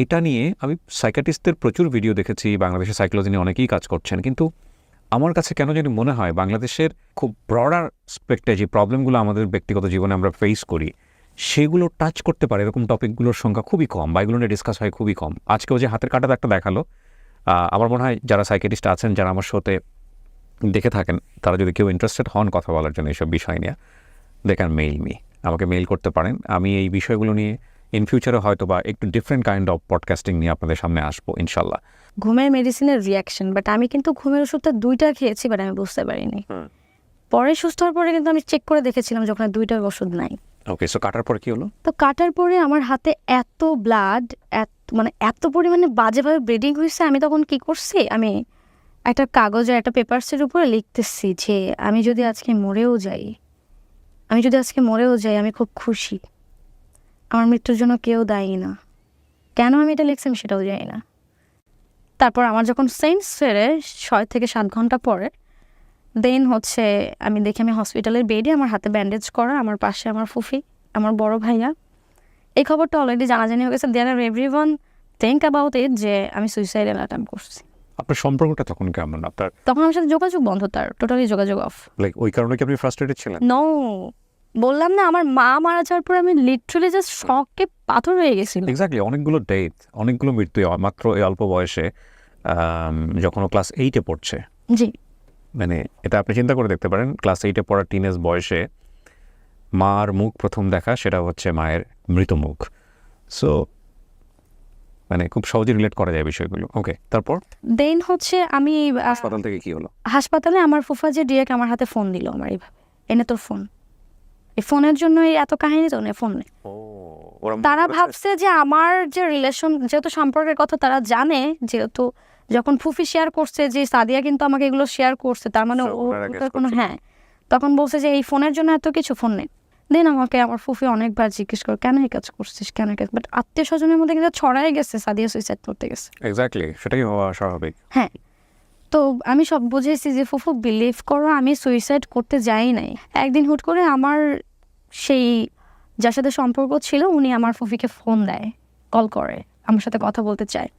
[SPEAKER 2] এটা নিয়ে আমি সাইকিয়াট্রিস্টদের প্রচুর ভিডিও দেখেছি, বাংলাদেশের সাইকোলজি নিয়ে অনেকেই কাজ করছেন, কিন্তু আমার কাছে কেন জানি মনে হয় বাংলাদেশের খুব ব্রডার স্পেক্টে যে প্রবলেমগুলো আমাদের ব্যক্তিগত জীবনে আমরা ফেস করি সেগুলো টাচ করতে পারে এরকম টপিকগুলোর সংখ্যা খুবই কম, বা এগুলো নিয়ে ডিসকাস হয় খুবই কম। আজকেও যে হাতের কাটা একটা দেখালো, আমার মনে হয় যারা সাইকিয়াট্রিস্ট আছেন, যারা আমার শোতে দেখে থাকেন, তারা যদি কেউ ইন্টারেস্টেড হন কথা বলার জন্য এইসব বিষয় নিয়ে, দে ক্যান মেইল মি, আমাকে মেইল করতে পারেন। আমি এই বিষয়গুলো নিয়ে ইন ফিউচারে হয়তো বা একটু ডিফারেন্ট কাইন্ড অফ পডকাস্টিং নিয়ে আপনাদের সামনে আসবো ইনশাল্লাহ।
[SPEAKER 1] ঘুমের মেডিসিনের রিয়াকশন, বাট আমি কিন্তু ঘুমের ওষুধটা 2টা খেয়েছি, বাট আমি বুঝতে পারিনি। পরে সুস্থ হওয়ার পরে কিন্তু আমি চেক করে দেখেছিলাম যখন 2টা ওষুধ নাই।
[SPEAKER 2] ওকে, সো কাটার পরে কি হলো?
[SPEAKER 1] তো কাটার পরে আমার হাতে এত ব্লাড, মানে এত পরিমাণে বাজেভাবে ব্লিডিং হয়েছে। আমি তখন কি করছি, আমি একটা কাগজে একটা পেপারসের উপরে লিখতেছি যে আমি যদি আজকে মরেও যাই, আমি খুব খুশি, আমার মৃত্যুর জন্য কেউ দায়ী না। কেন আমি এটা লিখছি আমি সেটাও জানি না। তারপর আমার যখন সেন্স ফেরে 6 থেকে 7 ঘন্টা পরে, দেন হচ্ছে আমি দেখি আমি হসপিটালের বেডে, আমার হাতে ব্যান্ডেজ করা, আমার পাশে আমার ফুফি, আমার বড় ভাইয়া। এই খবরটা অলরেডি জানাজানি হয়ে গেছে। দেয়ার আর এভরিওয়ান থিঙ্ক অ্যাবাউট ইট যে আমি সুইসাইডাল অ্যাটেম্প্ট করছি।
[SPEAKER 2] আপনার সম্পর্কটা তখন কেমন? আপনার
[SPEAKER 1] তখন আমার সাথে যোগাযোগ বন্ধ, তার টোটালি যোগাযোগ অফ।
[SPEAKER 2] লাইক ওই কারণে কি আপনি ফ্রাস্ট্রেটেড ছিলেন?
[SPEAKER 1] নো, বললাম না, আমার মা মারা যাওয়ার পর আমি লিটারালি জাস্ট শকে পাথর হয়ে গেছিল।
[SPEAKER 2] এক্স্যাক্টলি, অনেকগুলো ডেথ, অনেকগুলো মৃত্যু মাত্র এই অল্প বয়সে, যখন ও ক্লাস 8-এ পড়ছে।
[SPEAKER 1] জি,
[SPEAKER 2] মানে এটা আপনি চিন্তা করে দেখতে পারেন, ক্লাস 8-এ পড়া টিনেজ বয়সে মার মুখ প্রথম দেখা, সেটা হচ্ছে মায়ের মৃত মুখ। সো মানে খুব সহজে রিলেট করা যায় বিষয়গুলো। ওকে, তারপর
[SPEAKER 1] দেন হচ্ছে আমি
[SPEAKER 2] হাসপাতাল থেকে কি হলো?
[SPEAKER 1] হাসপাতালে আমার ফুফা যে ডিরেক্ট আমার হাতে ফোন দিল, আমার এইভাবে এনে তোর ফোন। এই ফোনের জন্য এত কাহিনী তো নেই, ফোন নেই। তারা ভাবছে যে আমার যে রিলেশন, যেহেতু সম্পর্কের কথা তারা জানে, যেহেতু যখন ফুফি শেয়ার করছে যে সাদিয়া কিন্তু আমাকে এগুলো শেয়ার করছে, তার মানে ওটার কোনো, হ্যাঁ, তখন বলছে যে এই ফোনের জন্য এত কিছু, ফোন নেই। দেন আমাকে আমার ফুফি অনেকবার জিজ্ঞেস করে কেন এই কাজ করছিস, কেন এই কাজ, বাট আত্মীয় স্বজনের মধ্যে কিন্তু ছড়াই গেছে সাদিয়া সুইসাইড করতে গেছে।
[SPEAKER 2] এক্স্যাক্টলি, সেটাই হওয়া স্বাভাবিক।
[SPEAKER 1] হ্যাঁ, তো আমি সব বুঝেছি যে ফুফু বিলিভ করো আমি সুইসাইড করতে যাই নাই। একদিন হুট করে আমার সেই যার সাথে সম্পর্ক ছিল উনি আমার ফুফিকে ফোন দেয়, কল করে, আমার সাথে কথা বলতে চায়।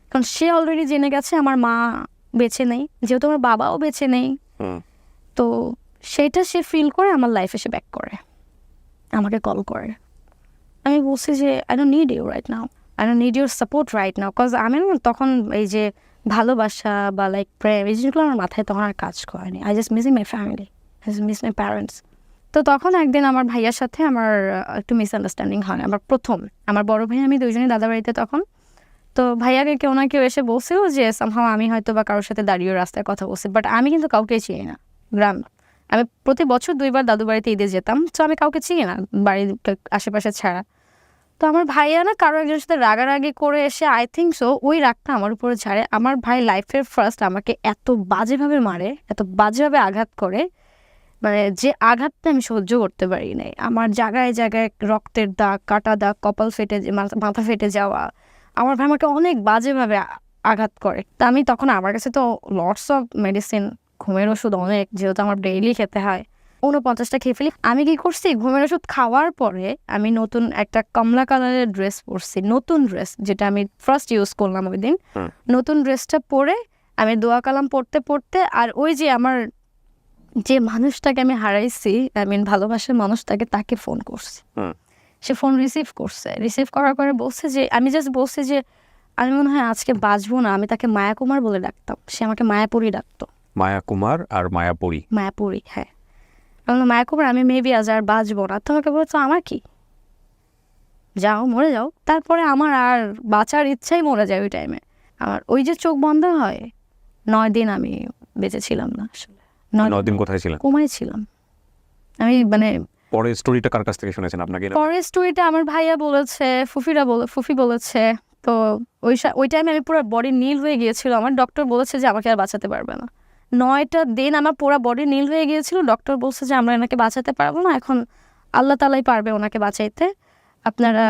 [SPEAKER 1] কারণ সে অলরেডি জেনে গেছে আমার মা বেঁচে নেই, যেহেতু আমার বাবাও বেঁচে নেই। তো সেটা সে ফিল করে আমার লাইফে সে ব্যাক করে, আমাকে কল করে। আমি বলছি যে I don't need you right now, I don't need your support right now. Cause আমি তখন এই যে ভালোবাসা বা লাইক প্রেম, এই জিনিসগুলো আমার মাথায় তখন আর কাজ করেনি। I just missing my family, I just miss my parents. তো তখন একদিন আমার ভাইয়ার সাথে আমার একটু মিসআন্ডারস্ট্যান্ডিং হয়। আমার বড় ভাই আমি দুইজনই দাদা বাড়িতে তখন। তো ভাইয়াকে কেউ না কেউ এসে বলছিল যে সামহাও আমি হয়তো বা কারোর সাথে দাঁড়িয়ে রাস্তায় কথা বলছি, বাট আমি কিন্তু কাউকে চিনি না। গ্রাম, আমি প্রতি বছর 2বার দাদু বাড়িতে ঈদে যেতাম, তো আমি কাউকে চিনি না বাড়ির আশেপাশে ছাড়া। তো আমার ভাইয়া না কারো একজনের সাথে রাগারাগি করে এসে, আই থিঙ্ক সো, ওই রাগটা আমার উপরে ছাড়ে। আমার ভাই লাইফের ফার্স্ট আমাকে এত বাজেভাবে মারে, এত বাজেভাবে আঘাত করে, মানে যে আঘাতটা আমি সহ্য করতে পারি নাই। আমার জায়গায় জায়গায় রক্তের দাগ, কাটা দাগ, কপাল ফেটে, মাথা ফেটে যাওয়া। আমার ভাই আমাকে অনেক বাজেভাবে আঘাত করে। তা আমি তখন, আমার কাছে তো লটস অফ মেডিসিন, ঘুমের ওষুধ অনেক, যেহেতু আমার ডেইলি খেতে হয়, 49টা খেয়ে ফেলি। আমি কি করছি, ঘুমের ওষুধ খাওয়ার পরে আমি নতুন একটা কমলা কালারের ড্রেস পরছি, নতুন ড্রেস, যেটা আমি ফার্স্ট ইউজ করলাম ওই দিন। নতুন ড্রেসটা পরে আমি দোয়া কালাম পড়তে পড়তে, আর ওই যে আমার যে মানুষটাকে আমি হারাইছি, ভালোবাসার মানুষটাকে, তাকে ফোন করছি। সে ফোন রিসিভ করছে, রিসিভ করার পরে বলছে যে আমি জাস্ট বলছি যে আমি মনে হয় আজকে বাঁচবো না, আমি তাকে মায়া কুমার বলে ডাকতাম, সে আমাকে মায়াপুরী ডাকতো।
[SPEAKER 2] মায়া কুমার আর মায়াপুরী?
[SPEAKER 1] মায়াপুরী, হ্যাঁ। আমি বললাম, মায়া কুমার আমি মেবি আজ আর বাঁচবো না। তো আমাকে বলতো আমার কি, যাও মরে যাও। তারপরে আমার আর বাঁচার ইচ্ছাই মরে যায় ওই টাইমে। আমার ওই যে চোখ বন্ধ হয়, 9 দিন আমি বেঁচে ছিলাম না আসলে।
[SPEAKER 2] 9 দিন কোথায় ছিলেন?
[SPEAKER 1] কোমায় ছিলাম আমি। মানে
[SPEAKER 2] পরে স্টোরিটা কার কাছ থেকে শুনেছেন? আপনাকে?
[SPEAKER 1] পরের স্টোরিটা আমার ভাইয়া বলেছে, ফুফি বলেছে। তো ওই টাইমে আমি পুরো বডি নীল হয়ে গিয়েছিল আমার। ডক্টর বলেছে যে আমাকে আর বাঁচাতে পারবে না। 9টা দিন আমার পুরো বডি নীল হয়ে গিয়েছিল। ডক্টর বলছে যে আমরা এনাকে বাঁচাতে পারবো না, এখন আল্লাহ তালাই পারবে ওনাকে বাঁচাইতে। আপনারা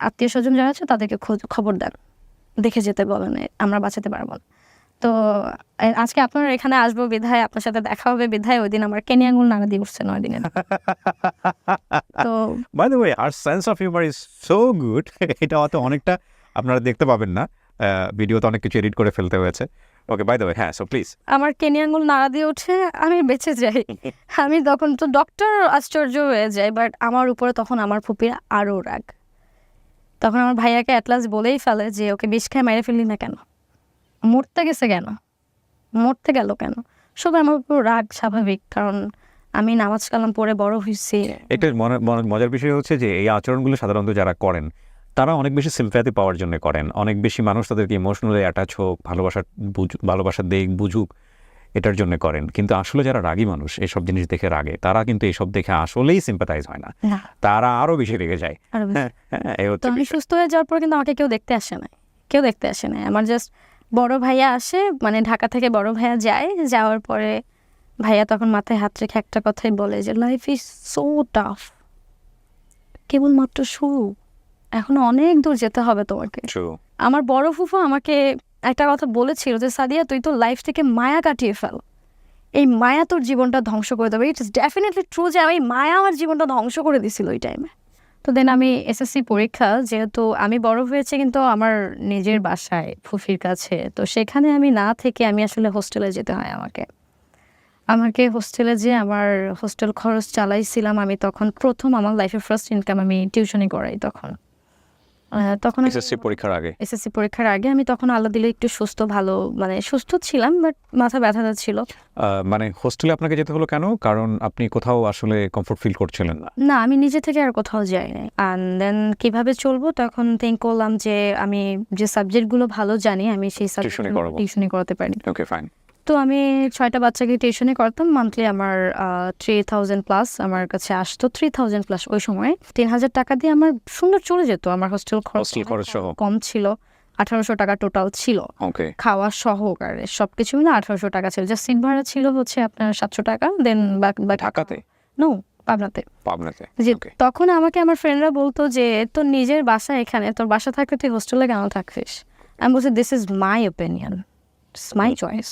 [SPEAKER 1] আত্মীয় স্বজন যারা আছে তাদেরকে খবর দেন, দেখে যেতে বলেন, আমরা বাঁচাতে পারবো না। তো আজকে আপনারা এখানে আসবো বিধায়, আপনার সাথে দেখা হবে বিধায় ওই দিন আমার কেনে আঙুল নাড়া দিয়ে উঠছে 9 দিনে। তো
[SPEAKER 2] বাই দ্য ওয়ে আর sense of humour is so good. এটা হয়তো অনেকটা আপনারা দেখতে পাবেন না, ভিডিওতে অনেক কিছু এডিট করে ফেলতে হয়েছে। ওকে, বাই দ্য ওয়ে, হ্যাঁ, সো প্লিজ।
[SPEAKER 1] আমার কেনে আঙুল নাড়া দিয়ে উঠে আমি বেঁচে যাই। আমি তখন তো ডক্টর আশ্চর্য হয়ে যায়, বাট আমার উপরে তখন আমার ফুপির আরও রাগ। তখন আমার ভাইয়াকে অ্যাটলাস বলেই ফেলে যে ওকে বিষ খায় মেরে ফেললি না কেন, মরতে গেছে কেন, মরতে গেল কেন। সবাই আমার উপর রাগ স্বাভাবিক, কারণ আমি নামাজ কালাম পড়ে বড় হয়েছি।
[SPEAKER 2] একটা মজার বিষয় হচ্ছে যে এই আচরণগুলো সাধারণত যারা করেন তারা অনেক বেশি সিম্প্যাথি পাওয়ার জন্য করেন। অনেক বেশি মানুষ তাদেরকে ইমোশনালি অ্যাটাচ হোক, ভালোবাসা দেখ বুঝুক, এটার জন্য করেন। কিন্তু আসলে যারা রাগী মানুষ এসব জিনিস দেখে রাগে, তারা কিন্তু এইসব দেখে আসলেই সিম্প্যাথাইজ হয় না, তারা আরো বেশি রেগে যায়।
[SPEAKER 1] তো আমি সুস্থ হয়ে যাওয়ার পর কিন্তু আমাকে কেউ দেখতে আসে নাই। আমার জাস্ট বড় ভাইয়া আসে, মানে ঢাকা থেকে বড় ভাইয়া যায়, যাওয়ার পরে ভাইয়া তখন মাথায় হাত রেখে একটা কথাই বলে যে লাইফ ইজ সো টাফ, কেবলমাত্র শুরু, এখনো অনেক দূর যেতে হবে তোমাকে। আমার বড় ফুফু আমাকে একটা কথা বলেছিল যে সাদিয়া তুই তো লাইফ থেকে মায়া কাটিয়ে ফেল, এই মায়া তোর জীবনটা ধ্বংস করে দেবে। ইট ইজ ডেফিনেটলি ট্রু যে আমি মায়া আমার জীবনটা ধ্বংস করে দিছিল ওই টাইমে। তো দেন আমি এসএসসি পরীক্ষা, যেহেতু আমি বড় হয়েছে কিন্তু আমার নিজের বাসায় ফুফির কাছে, তো সেখানে আমি না থেকে আমি আসলে হোস্টেলে যেতে হয় আমাকে হোস্টেলে যেয়ে আমার হোস্টেল খরচ চালাইছিলাম আমি। তখন প্রথম আমার লাইফের ফার্স্ট ইনকাম আমি টিউশনি করাই তখন
[SPEAKER 2] এসএসসি
[SPEAKER 1] পরীক্ষার আগে আমি তখন আল্লাহ দিলে একটু মানে সুস্থ ছিলাম, বাট মাথা ব্যথা ছিল।
[SPEAKER 2] মানে হোস্টেলে আপনাকে যেতে হলো কেন? কারণ আপনি কোথাও আসলে কমফোর্ট ফিল করছিলেন না?
[SPEAKER 1] না, আমি নিজে থেকে আর কোথাও যাই নাই। অ্যান্ড দেন কিভাবে চলবো তখন থিঙ্ক করলাম যে আমি যে সাবজেক্টগুলো ভালো জানি আমি সেই সাবজেক্ট টিউশনি করাতে পারি।
[SPEAKER 2] ওকে, ফাইন।
[SPEAKER 1] তো আমি 6টা বাচ্চাকে টিউশনি করতাম। মান্থলি আমার 3000 প্লাস আমার কাছে আসতো, 3000 প্লাস। ওই সময় 3000 টাকা দিয়ে আমার সুন্দর চলে যেত। আমার হোস্টেল খরচ কম ছিল, 1800 টাকা টোটাল ছিল, খাওয়া সহকারে সবকিছু মিলে 1800 টাকা ছিল। জাস্ট সিট ভাড়া ছিল হচ্ছে আপনার 700 টাকা। দেন
[SPEAKER 2] ঢাকাতে?
[SPEAKER 1] নো, পাবনাতে। যে তখন আমাকে আমার ফ্রেন্ডরা বলতো যে তোর নিজের বাসা এখানে, তোর বাসা থাকলে তুই হোস্টেলে কেন থাকিস? আমি বলছি this is my opinion, it's my choice.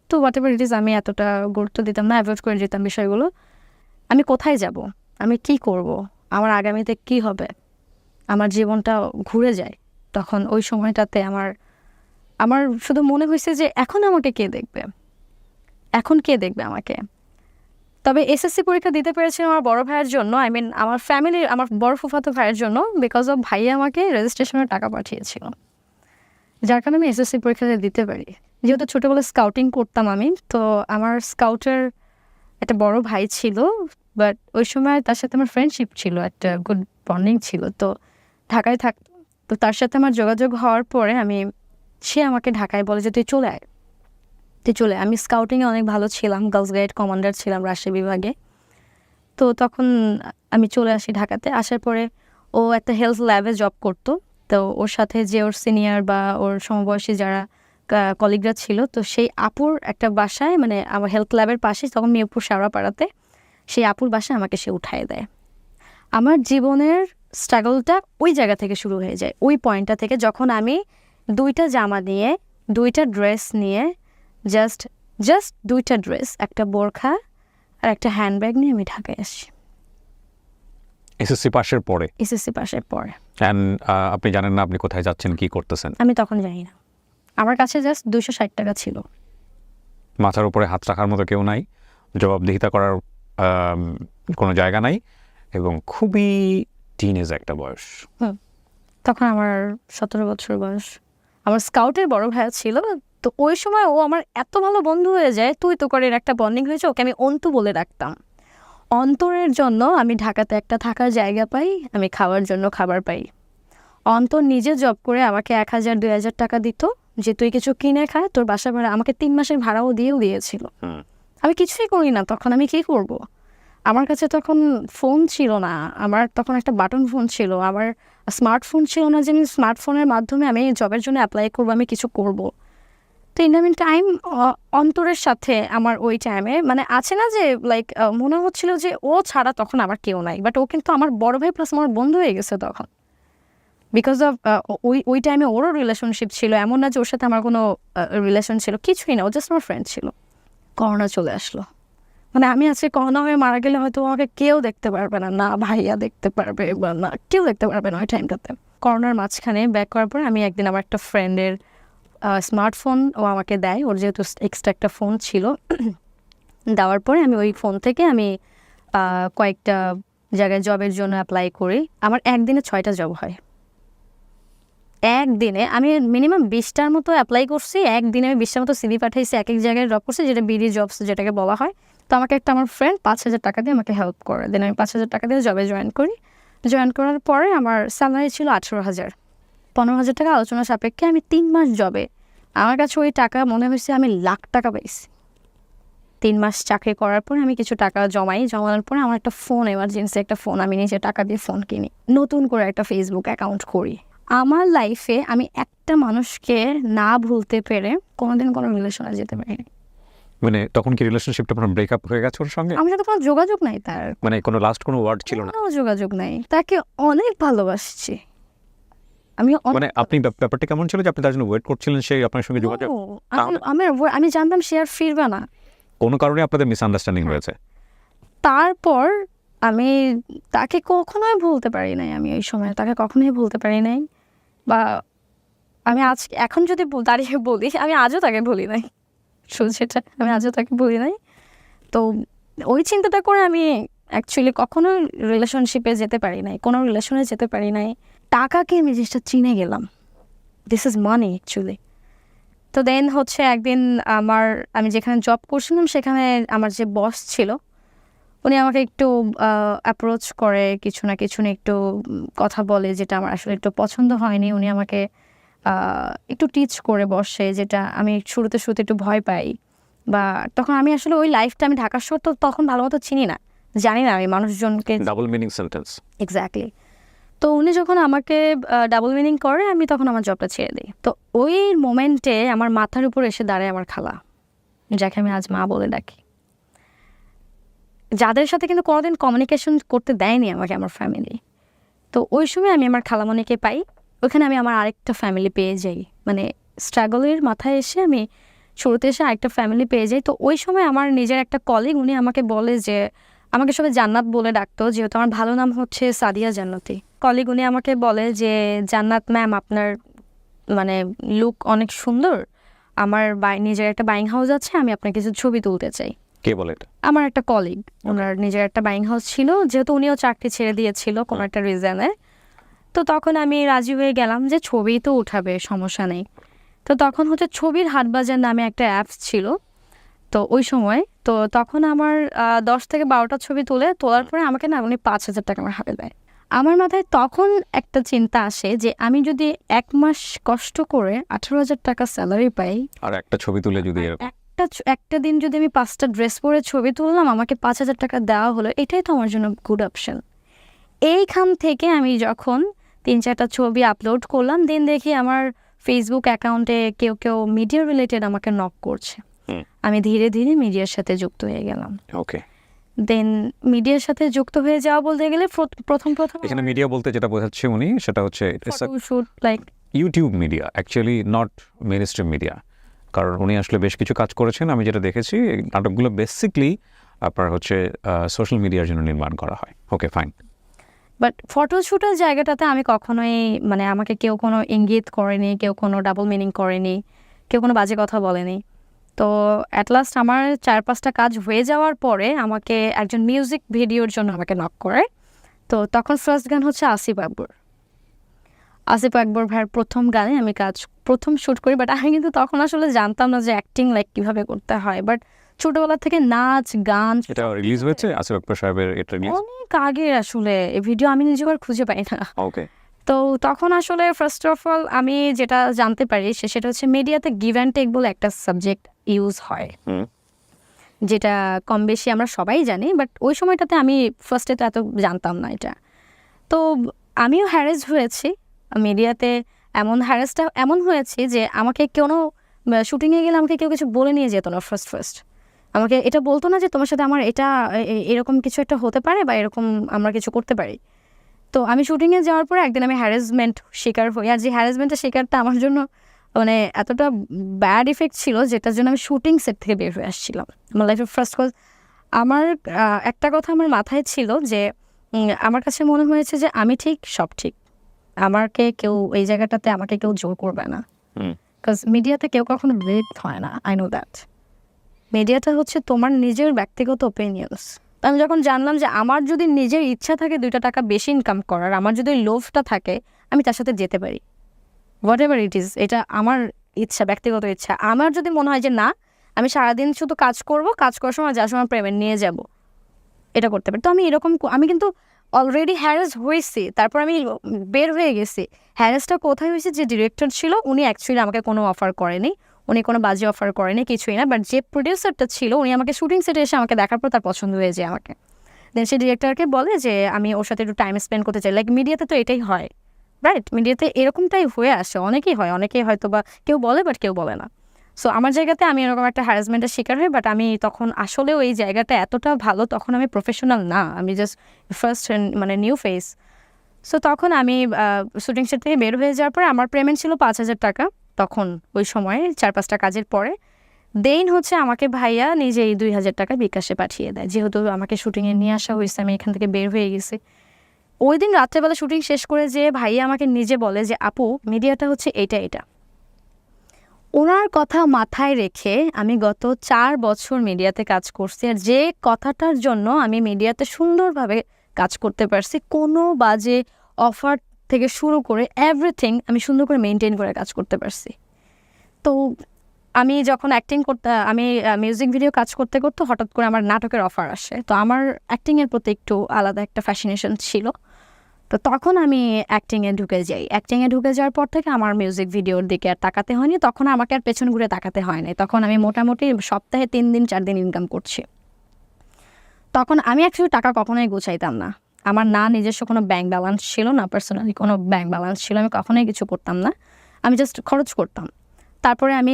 [SPEAKER 1] তো হোয়াট এভার ইট ইজ, আমি এতটা গুরুত্ব দিতাম না, অ্যাভয়েড করে যেতাম বিষয়গুলো। আমি কোথায় যাব, আমি কি করব, আমার আগামীতে কি হবে, আমার জীবনটা ঘুরে যায়। তখন ওই সময়টাতে আমার শুধু মনে হয়েছে যে এখন আমাকে কে দেখবে আমাকে। তবে এসএসসি পরীক্ষা দিতে পেরেছিলাম আমার বড় ভাইয়ের জন্য, আই মিন আমার ফ্যামিলির, আমার বড় ফুফাতো ভাইয়ের জন্য, বিকজ অফ ভাইয়া আমাকে রেজিস্ট্রেশনের টাকা পাঠিয়েছিল, যার কারণে আমি এসএসসি পরীক্ষাটা দিতে পারি। যেহেতু ছোটোবেলায় স্কাউটিং করতাম আমি, তো আমার স্কাউটের একটা বড় ভাই ছিল, বাট ওই সময় তার সাথে আমার ফ্রেন্ডশিপ ছিল, একটা গুড বন্ডিং ছিল, তো ঢাকায় থাকতো। তো তার সাথে আমার যোগাযোগ হওয়ার পরে সে আমাকে ঢাকায় বলে যে তুই চলে আয়। আমি স্কাউটিংয়ে অনেক ভালো ছিলাম, গার্লস গাইড কমান্ডার ছিলাম রাজশাহী বিভাগে। তো তখন আমি চলে আসি ঢাকাতে। আসার পরে ও একটা হেলথ ল্যাবে জব করতো। তো ওর সাথে যে ওর সিনিয়র বা ওর সমবয়সী যারা কলিগরা ছিল, তো সেই আপুর একটা বাসায়, মানে আমার হেলথ ল্যাবের পাশে, তখন মিরপুর শেওড়াপাড়াতে, সেই আপুর বাসায় আমাকে সে উঠায় দেয়। আমার জীবনের স্ট্রাগলটা ওই জায়গা থেকে শুরু হয়ে যায়, ওই পয়েন্টটা থেকে, যখন আমি 2টা জামা নিয়ে, 2টা ড্রেস নিয়ে, জাস্ট 2টা ড্রেস, একটা বোরখা আর একটা হ্যান্ডব্যাগ নিয়ে আমি ঢাকায় আসি।
[SPEAKER 2] এসএসসি পাশের পরে?
[SPEAKER 1] এসএসসি পাশের পরে।
[SPEAKER 2] আপনি জানেন না আপনি কোথায় যাচ্ছেন, কি করতেছেন?
[SPEAKER 1] আমি তখন জানি না। আমার কাছে জাস্ট 260 টাকা ছিল।
[SPEAKER 2] মাথার উপরে হাত রাখার মতো কেউ নাই, জবাবদিহিতা করার কোনো জায়গা নাই, এবং খুবই টিনেজ একটা বয়স।
[SPEAKER 1] তখন আমার 17 বছর বয়স। আমার স্কাউটের বড় ভাইয়া ছিল, তো ওই সময় ও আমার এত ভালো বন্ধু হয়ে যায়, তুই তো করে একটা বন্ডিং হয়েছে, ওকে আমি অন্তু বলে ডাকতাম। অন্তরের জন্য আমি ঢাকাতে একটা থাকার জায়গা পাই, আমি খাওয়ার জন্য খাবার পাই। অন্তর নিজে জব করে আমাকে 1000-2000 টাকা দিত যে তুই কিছু কিনে খা, তোর বাসা ভাড়া আমাকে 3 মাসের ভাড়াও দিয়েছিল। আমি কিছুই করি না, তখন আমি কি করব? আমার কাছে তখন ফোন ছিল না, আমার তখন একটা বাটন ফোন ছিল, আমার স্মার্টফোন ছিল না যে আমি স্মার্টফোনের মাধ্যমে আমি জবের জন্য অ্যাপ্লাই করবো, আমি কিছু করব। তো ইন দ্য মিন টাইম অন্তরের সাথে আমার ওই টাইমে মানে আছে না যে লাইক মনে হচ্ছিল যে ও ছাড়া তখন আমার কেউ নাই, বাট ও কিন্তু আমার বড় ভাই প্লাস আমার বন্ধু হয়ে গেছে তখন, বিকজ অফ ওই টাইমে ওরও রিলেশনশিপ ছিল, এমন না যে ওর সাথে আমার কোনো রিলেশন ছিল, কিছুই না, ও জাস্ট আমার ফ্রেন্ড ছিল। করোনা চলে আসলো, মানে আমি আজকে করোনা হয়ে মারা গেলে হয়তো আমাকে কেউ দেখতে পারবে না, না ভাইয়া দেখতে পারবে বা না কেউ দেখতে পারবে না ওই টাইমটাতে। করোনার মাঝখানে ব্যাক করার পর আমি একদিন আমার একটা ফ্রেন্ডের স্মার্টফোন ও আমাকে দেয়, ওর যেহেতু এক্সট্রা একটা ফোন ছিল, দেওয়ার পরে আমি ওই ফোন থেকে আমি কয়েকটা জায়গায় জবের জন্য অ্যাপ্লাই করি। আমার একদিনে 6টা জব হয়। একদিনে আমি মিনিমাম 20টার মতো অ্যাপ্লাই করছি, একদিনে আমি 20টার মতো সিভি পাঠাইছি, এক এক জায়গায় জব করছি, যেটা বিডি জবস যেটাকে বলা হয়। তো আমাকে একটা আমার ফ্রেন্ড 5000 টাকা দিয়ে আমাকে হেল্প করে, দেন আমি 5000 টাকা দিয়ে জবে জয়েন করি। জয়েন করার পরে আমার স্যালারি ছিল 18,000, 15,000 টাকা আলোচনা সাপেক্ষে। আমি 3 মাস জবে, আমার কাছে ওই টাকা মনে হয়েছে আমি লাখ টাকা পাইছি। 3 মাস চাকরি করার পরে আমি কিছু টাকা জমানোর পরে আমার একটা ফোন, এমার্জেন্সি একটা ফোন, আমি নিজে টাকা দিয়ে ফোন কিনি, নতুন করে একটা ফেসবুক অ্যাকাউন্ট করি। আমার লাইফে আমি একটা মানুষকে না ভুলতে পেরে কোনোদিন কোনো রিলেশনে যেতে পারিনি।
[SPEAKER 2] মানে তখন কি রিলেশনশিপটা আপনার ব্রেকআপ হয়ে গেছে ওর সঙ্গে?
[SPEAKER 1] আমার সাথে কোনো যোগাযোগ নাই, তার
[SPEAKER 2] মানে কোনো লাস্ট কোনো ওয়ার্ড ছিল না?
[SPEAKER 1] কোনো যোগাযোগ নাই, তাকে অনেক ভালোবাসছি আমি।
[SPEAKER 2] মানে আপনি ব্যাপারটা কেমন ছিল যে আপনি তার জন্য ওয়েট করছিলেন, সেই আপনার সঙ্গে যোগাযোগ?
[SPEAKER 1] আমি জানতাম সে আর ফিরবে না,
[SPEAKER 2] কোনো কারণে আপনাদের মিসআন্ডারস্ট্যান্ডিং হয়েছে।
[SPEAKER 1] তারপর আমি তাকে কখনোই ভুলতে পারি নাই, আমি ওই সময় তাকে কখনোই ভুলতে পারি নাই। বা আমি এখন যদি দাঁড়িয়ে বলি, আমি আজও তাকে ভুলি নাই, সেটা আমি আজও তাকে ভুলি নাই। তো ওই চিন্তাটা করে আমি অ্যাকচুয়ালি কখনো রিলেশনশিপে যেতে পারি নাই, কোনো রিলেশনে যেতে পারি নাই। টাকাকে আমি জিনিসটা চিনে গেলাম, দিস ইজ মানি অ্যাকচুয়ালি। তো দেন হচ্ছে একদিন আমি যেখানে জব করছিলাম সেখানে আমার যে বস ছিল, উনি আমাকে একটু অ্যাপ্রোচ করে, কিছু না কিছু নিয়ে একটু কথা বলে, যেটা আমার আসলে একটু পছন্দ হয়নি। উনি আমাকে একটু টিচ করে বসে, যেটা আমি শুরুতে একটু ভয় পাই। বা তখন আমি আসলে ওই লাইফটা, আমি ঢাকা শহর তো তখন ভালো মতো চিনি না, জানি না আমি মানুষজনকে।
[SPEAKER 2] Double meaning sentence.
[SPEAKER 1] এক্স্যাক্টলি। তো উনি যখন আমাকে ডাবল মিনিং করে, আমি তখন আমার জবটা ছেড়ে দিই। তো ওই মোমেন্টে আমার মাথার উপর এসে দাঁড়ায় আমার খালা, যাকে আমি আজ মা বলে ডাকি, যাদের সাথে কিন্তু কোনোদিন কমিউনিকেশন করতে দেয়নি আমাকে আমার ফ্যামিলি। তো ওই সময় আমি আমার খালামণিকে পাই, ওইখানে আমি আমার আরেকটা ফ্যামিলি পেয়ে যাই। মানে স্ট্রাগলের মাথায় এসে আমি শুরুতে এসে আরেকটা ফ্যামিলি পেয়ে যাই। তো ওই সময় আমার নিজের একটা কলিগ, উনি আমাকে বলে যে, আমাকে সবাই জান্নাত বলে ডাকতো, যেহেতু আমার ভালো নাম হচ্ছে সাদিয়া জান্নাতি। কলিগ উনি আমাকে বলে যে, জান্নাত ম্যাম, আপনার মানে লুক অনেক সুন্দর, আমার নিজের একটা বাইং হাউস আছে, আমি আপনার কিছু ছবি তুলতে চাই।
[SPEAKER 2] কে বলে এটা?
[SPEAKER 1] আমার একটা কলিগ, ওনার নিজের একটা বাইং হাউস ছিল, যেহেতু উনিও চাকরি ছেড়ে দিয়েছিল কোনো একটা রিজনে। তো তখন আমি রাজি হয়ে গেলাম যে ছবি তো উঠাবে, সমস্যা নেই। তো তখন হচ্ছে ছবির হাটবাজার নামে একটা অ্যাপস ছিল তো ওই সময়। তো তখন আমার 10 থেকে 12টা ছবি তোলার পরে আমাকে না উনি 5,000 টাকা আমার হাতে দেয়। আমার মাথায় তখন একটা চিন্তা আসে যে আমি যদি 1 মাস কষ্ট করে 18,000 টাকা স্যালারি পাই,
[SPEAKER 2] আর একটা ছবি তুলে যদি
[SPEAKER 1] একটা দিন যদি আমি 5টা ড্রেস পরে ছবি তুললাম, আমাকে 5,000 টাকা দেওয়া হলো, এটাই তো আমার জন্য গুড অপশন। এইখান থেকে আমি যখন 3-4টা ছবি আপলোড করলাম, দিন দেখি আমার ফেসবুক অ্যাকাউন্টে কেউ মিডিয়া রিলেটেড আমাকে নক করছে। আমি ধীরে ধীরে মিডিয়ার সাথে যুক্ত হয়ে গেলাম।
[SPEAKER 2] ওকে।
[SPEAKER 1] দেন মিডিয়ার সাথে যুক্ত হয়ে যাওয়া বলতে গেলে প্রথম
[SPEAKER 2] এখানে মিডিয়া বলতে যেটা বোঝাচ্ছে উনি, সেটা হচ্ছে
[SPEAKER 1] shoot like
[SPEAKER 2] YouTube media, actually not main stream media. কারণ উনি আসলে বেশ কিছু কাজ করেছেন, আমি যেটা দেখেছি নাটকগুলো বেসিকলি আপনার হচ্ছে সোশ্যাল মিডিয়ার জন্য নির্মাণ করা হয়। ওকে, ফাইন।
[SPEAKER 1] বাট ফটোশ্যুটের জায়গাটাতে আমি কখনোই, মানে আমাকে কেউ কোনো ইঙ্গিত করেনি, কেউ কোনো ডাবল মিনিং করেনি, কেউ কোনো বাজে কথা বলেনি। তো অ্যাট লাস্ট আমার 4-5টা কাজ হয়ে যাওয়ার পরে আমাকে একজন মিউজিক ভিডিওর জন্য আমাকে নক করে। তো তখন ফার্স্ট গান হচ্ছে আসিফ আকবর ভাইয়ের প্রথম গানে আমি প্রথম শ্যুট করি। বাট আমি কিন্তু তখন আসলে জানতাম না যে অ্যাক্টিং লাইক কীভাবে করতে হয়। বাট ছোটবেলা থেকে নাচ গান
[SPEAKER 2] এটা রিলিজ হয়েছে আসিফ আকবর সাহেবের এটা রিলিজ
[SPEAKER 1] অনেক আগে, আসলে এই ভিডিও আমি নিজে আর খুঁজে পাই না।
[SPEAKER 2] ওকে।
[SPEAKER 1] তো তখন আসলে ফার্স্ট অফ অল আমি যেটা জানতে পারি সেটা হচ্ছে মিডিয়াতে গিভ অ্যান্ড টেক বলে একটা সাবজেক্ট ইউজ হয়, যেটা কম বেশি আমরা সবাই জানি। বাট ওই সময়টাতে আমি ফার্স্টে তো এত জানতাম না এটা। তো আমিও হ্যারেস হয়েছি মিডিয়াতে। হ্যারেসটা এমন হয়েছে যে আমাকে কোনো শুটিংয়ে গেলে আমাকে কেউ কিছু বলে নিয়ে যেত না। ফার্স্ট আমাকে এটা বলতো না যে তোমার সাথে আমার এটা এরকম কিছু একটা হতে পারে বা এরকম আমরা কিছু করতে পারি। তো আমি শুটিংয়ে যাওয়ার পরে একদিন আমি হ্যারাসমেন্ট শিকার হই। আর যে হ্যারাসমেন্টের শিকারটা আমার জন্য মানে এতটা ব্যাড ইফেক্ট ছিল, যেটার জন্য আমি শুটিং সেট থেকে বের হয়ে আসছিলাম আমার লাইফের ফার্স্ট। কজ আমার একটা কথা আমার মাথায় ছিল যে আমার কাছে মনে হয়েছে যে আমি ঠিক, সব ঠিক, আমাকে কেউ এই জায়গাটাতে আমাকে কেউ জোর করবে না। কজ মিডিয়াতে কেউ কখনো ব্রেক হয় না, আই নো দ্যাট। মিডিয়াটা হচ্ছে তোমার নিজের ব্যক্তিগত ওপিনিয়ন্স। আমি যখন জানলাম যে আমার যদি নিজের ইচ্ছা থাকে 2টা টাকা বেশি ইনকাম করার, আমার যদি লোভটা থাকে, আমি তার সাথে যেতে পারি, হোয়াট এভার ইট ইজ। এটা আমার ইচ্ছা, ব্যক্তিগত ইচ্ছা। আমার যদি মনে হয় যে না, আমি সারাদিন শুধু কাজ করব, কাজ করার সময় যার সময় পেমেন্ট নিয়ে যাব, এটা করতে পারি। তো আমি এরকম, আমি কিন্তু অলরেডি হ্যারাস হয়েছি, তারপর আমি বের হয়ে গেছি। হ্যারাসটা কোথায় হয়েছে? যে ডিরেক্টর ছিল উনি অ্যাকচুয়ালি আমাকে কোনো অফার করেনি, উনি কোনো বাজে অফার করেনি, কিছুই না। বাট যে প্রডিউসারটা ছিল উনি আমাকে শুটিং সেটে এসে আমাকে দেখার পর তার পছন্দ হয়ে যায় আমাকে। দেন সে ডিরেক্টরকে বলে যে আমি ওর সাথে একটু টাইম স্পেন্ড করতে চাই। লাইক মিডিয়াতে তো এটাই হয়, রাইট? মিডিয়াতে এরকমটাই হয়ে আসে, অনেকেই হয়তো বা কেউ বলে বাট কেউ বলে না। সো আমার জায়গাতে আমি এরকম একটা হ্যারাসমেন্টের শিকার হই। বাট আমি তখন আসলেও এই জায়গাটা এতটা ভালো, তখন আমি প্রফেশনাল না, আমি জাস্ট ফার্স্ট মানে নিউ ফেস। সো তখন আমি শুটিং সেট থেকে বের হয়ে যাওয়ার পরে আমার পেমেন্ট ছিল 5,000 টাকা তখন, ওই সময়ে 4-5টা কাজের পরে। দেন হচ্ছে আমাকে ভাইয়া নিজেই 2,000 টাকা বিকাশে পাঠিয়ে দেয়, যেহেতু আমাকে শুটিংয়ে নিয়ে আসা হয়েছে, আমি এখান থেকে বের হয়ে গেছি। ওই দিন রাত্রেবেলা শুটিং শেষ করে যে ভাইয়া আমাকে নিজে বলে যে আপু, মিডিয়াটা হচ্ছে এটা। ওনার কথা মাথায় রেখে আমি গত 4 বছর মিডিয়াতে কাজ করছি। আর যে কথাটার জন্য আমি মিডিয়াতে সুন্দরভাবে কাজ করতে পারছি, কোনো বাজে অফার থেকে শুরু করে এভরিথিং আমি সুন্দর করে মেনটেন করে কাজ করতে পারছি। তো আমি যখন আমি মিউজিক ভিডিও কাজ করতে হঠাৎ করে আমার নাটকের অফার আসে। তো আমার অ্যাক্টিংয়ের প্রতি একটু আলাদা একটা ফ্যাসিনেশন ছিল। তো তখন আমি অ্যাক্টিংয়ে ঢুকে যাই। অ্যাক্টিংয়ে ঢুকে যাওয়ার পর থেকে আমার মিউজিক ভিডিওর দিকে আর তাকাতে হয়নি। তখন আমাকে আর পেছন ঘুরে তাকাতে হয় নাই। তখন আমি মোটামুটি সপ্তাহে 3 দিন 4 দিন ইনকাম করছি। তখন আমি অ্যাকচুয়ালি টাকা কখনোই গুছাইতাম না। আমার না নিজস্ব কোনো ব্যাংক ব্যালেন্স ছিল, না পার্সোনালি কোনো ব্যাংক ব্যালেন্স ছিল। আমি কখনোই কিছু করতাম না, আমি জাস্ট খরচ করতাম। তারপরে আমি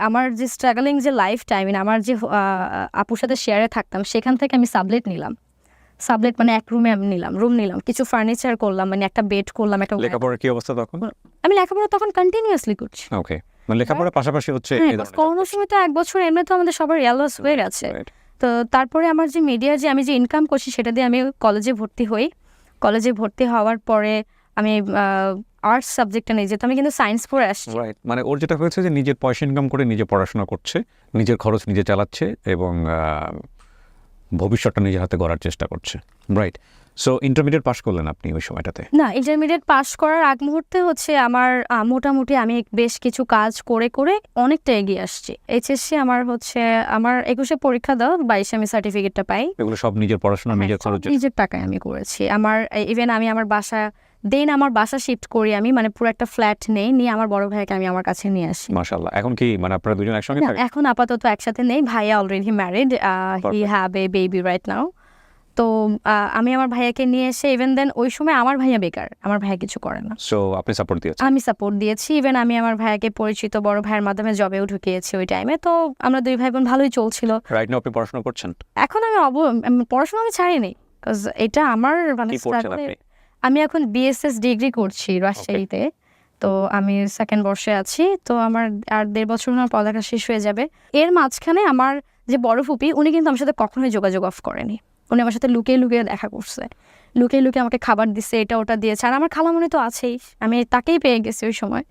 [SPEAKER 1] আমার যে স্ট্রাগলিং যে লাইফটা, আমার যে আপুর সাথে শেয়ারে থাকতাম, সেখান থেকে আমি সাবলেট নিলাম। সাবলেট মানে এক রুমে আমি রুম নিলাম, কিছু ফার্নিচার করলাম, মানে একটা বেড করলাম, একটা।
[SPEAKER 2] লেখাপড়ার কি অবস্থা তখন?
[SPEAKER 1] আমি লেখাপড়া তখন কন্টিনিউয়াসলি করছি।
[SPEAKER 2] ওকে, মানে লেখাপড়ার পাশাপাশি হচ্ছে এই ধরনের
[SPEAKER 1] করোনার সময় তো 1 বছর এমনি তো আমাদের সবার ইয়ালস হয়ে গেছে। তো তারপরে আমার যে মিডিয়ার আমি যে ইনকাম করছি সেটা দিয়ে আমি কলেজে ভর্তি হই। কলেজে ভর্তি হওয়ার পরে আমি আর্টস সাবজেক্টটা নিয়ে যেতাম, আমি কিন্তু সায়েন্স পড়ে আসছি।
[SPEAKER 2] রাইট, মানে ওর যেটা হয়েছে যে নিজের পয়সা ইনকাম করে নিজে পড়াশোনা করছে, নিজের খরচ নিজে চালাচ্ছে এবং ভবিষ্যৎটা নিজের হাতে গড়ার চেষ্টা করছে। রাইট। সো ইন্টারমিডিয়েট পাস করলেন আপনি ওই সময়টাতে?
[SPEAKER 1] না, ইন্টারমিডিয়েট পাস করার আগ মুহূর্তে হচ্ছে আমার মোটামুটি আমি বেশ কিছু কাজ করে অনেকটা এগিয়ে আসছি। এইচএসসি আমার 21-এ পরীক্ষা দাও, 22-এ আমি সার্টিফিকেটটা পাই।
[SPEAKER 2] এগুলো সব নিজের পড়াশোনা নিজের খরচ,
[SPEAKER 1] নিজের টাকায় আমি করেছি। আমি আমার বাসা শিফট করি, আমি মানে পুরো একটা ফ্ল্যাট নিয়ে আমার বড় ভাইকে আমি আমার কাছে নিয়ে আসি।
[SPEAKER 2] মাশাআল্লাহ। এখন কি মানে আপনারা দুজন একসঙ্গে থাকেন?
[SPEAKER 1] এখন আপাতত একসাথে নেই, ভাইয়া already married, he have a baby right now. তো আমি আমার ভাইয়াকে নিয়ে এসে ইভেন দেন ওই সময় আমার ভাইয়া বেকার, আমার ভাইয়া কিছু করে না।
[SPEAKER 2] সো আপনি সাপোর্ট দিয়েছেন? আমি
[SPEAKER 1] সাপোর্ট দিয়েছি। ইভেন আমি আমার ভাইয়াকে পরিচিত বড় ভাইয়ের মাধ্যমে জবেও ঢুকিয়েছি ওই টাইমে। তো আমরা 2 ভাই বোন ভালোই চলছিল।
[SPEAKER 2] রাইট নাও আপনি পড়াশোনা করছেন?
[SPEAKER 1] এখন আমি পড়াশোনা ছাড়িনি, কজ এটা আমার মানে আমি এখন বিএসএস ডিগ্রি করছি রাজশাহীতে। তো আমি 2nd বর্ষে আছি। তো আমার আর 1.5 বছর আমার পড়ালেখা শেষ হয়ে যাবে। এর মাঝখানে আমার যে বড় ফুপি, উনি কিন্তু আমার সাথে কখনোই যোগাযোগ অফ করেনি। উনি আমার সাথে লুকিয়ে দেখা করছে, লুকিয়ে আমাকে খাবার দিচ্ছে, এটা ওটা দিয়েছে। আর আমার খালামণি তো আছেই, আমি তাকেই পেয়ে গেছি ওই সময়।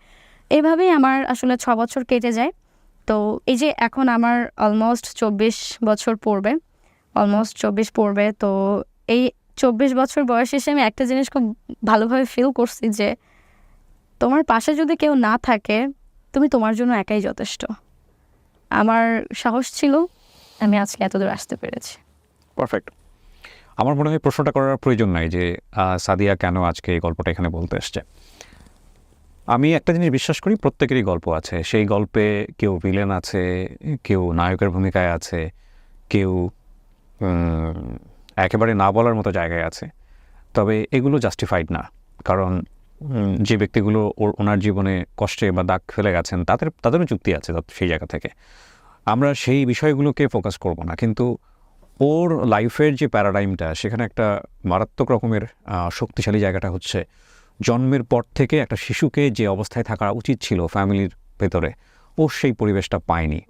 [SPEAKER 1] এইভাবেই আমার আসলে 6 বছর কেটে যায়। তো এই যে এখন আমার অলমোস্ট 24 বছর পড়বে, তো 24 বছর বয়সে এসে আমি একটা জিনিস খুব ভালোভাবে ফিল করছি যে তোমার পাশে যদি কেউ না থাকে তুমি তোমার জন্য একাই যথেষ্ট। আমার সাহস ছিল, আমি আজকে এতদূর আসতে পেরেছি।
[SPEAKER 2] পারফেক্ট। আমার মনে হয় প্রশ্নটা করার প্রয়োজন নাই যে সাদিয়া কেন আজকে এই গল্পটা এখানে বলতে এসছে। আমি একটা জিনিস বিশ্বাস করি, প্রত্যেকেরই গল্প আছে। সেই গল্পে কেউ ভিলেন আছে, কেউ নায়কের ভূমিকায় আছে, কেউ একেবারে না বলার মতো জায়গায় আছে। তবে এগুলো জাস্টিফাইড না, কারণ যে ব্যক্তিগুলো ওনার জীবনে কষ্টে বা দাগ ফেলে গেছেন তাদেরও যুক্তি আছে সেই জায়গা থেকে। আমরা সেই বিষয়গুলোকে ফোকাস করব না, কিন্তু ওর লাইফের যে প্যারাডাইমটা, সেখানে একটা মারাত্মক রকমের শক্তিশালী জায়গাটা হচ্ছে জন্মের পর থেকে একটা শিশুকে যে অবস্থায় থাকা উচিত ছিল ফ্যামিলির ভেতরে, ও সেই পরিবেশটা পায়নি।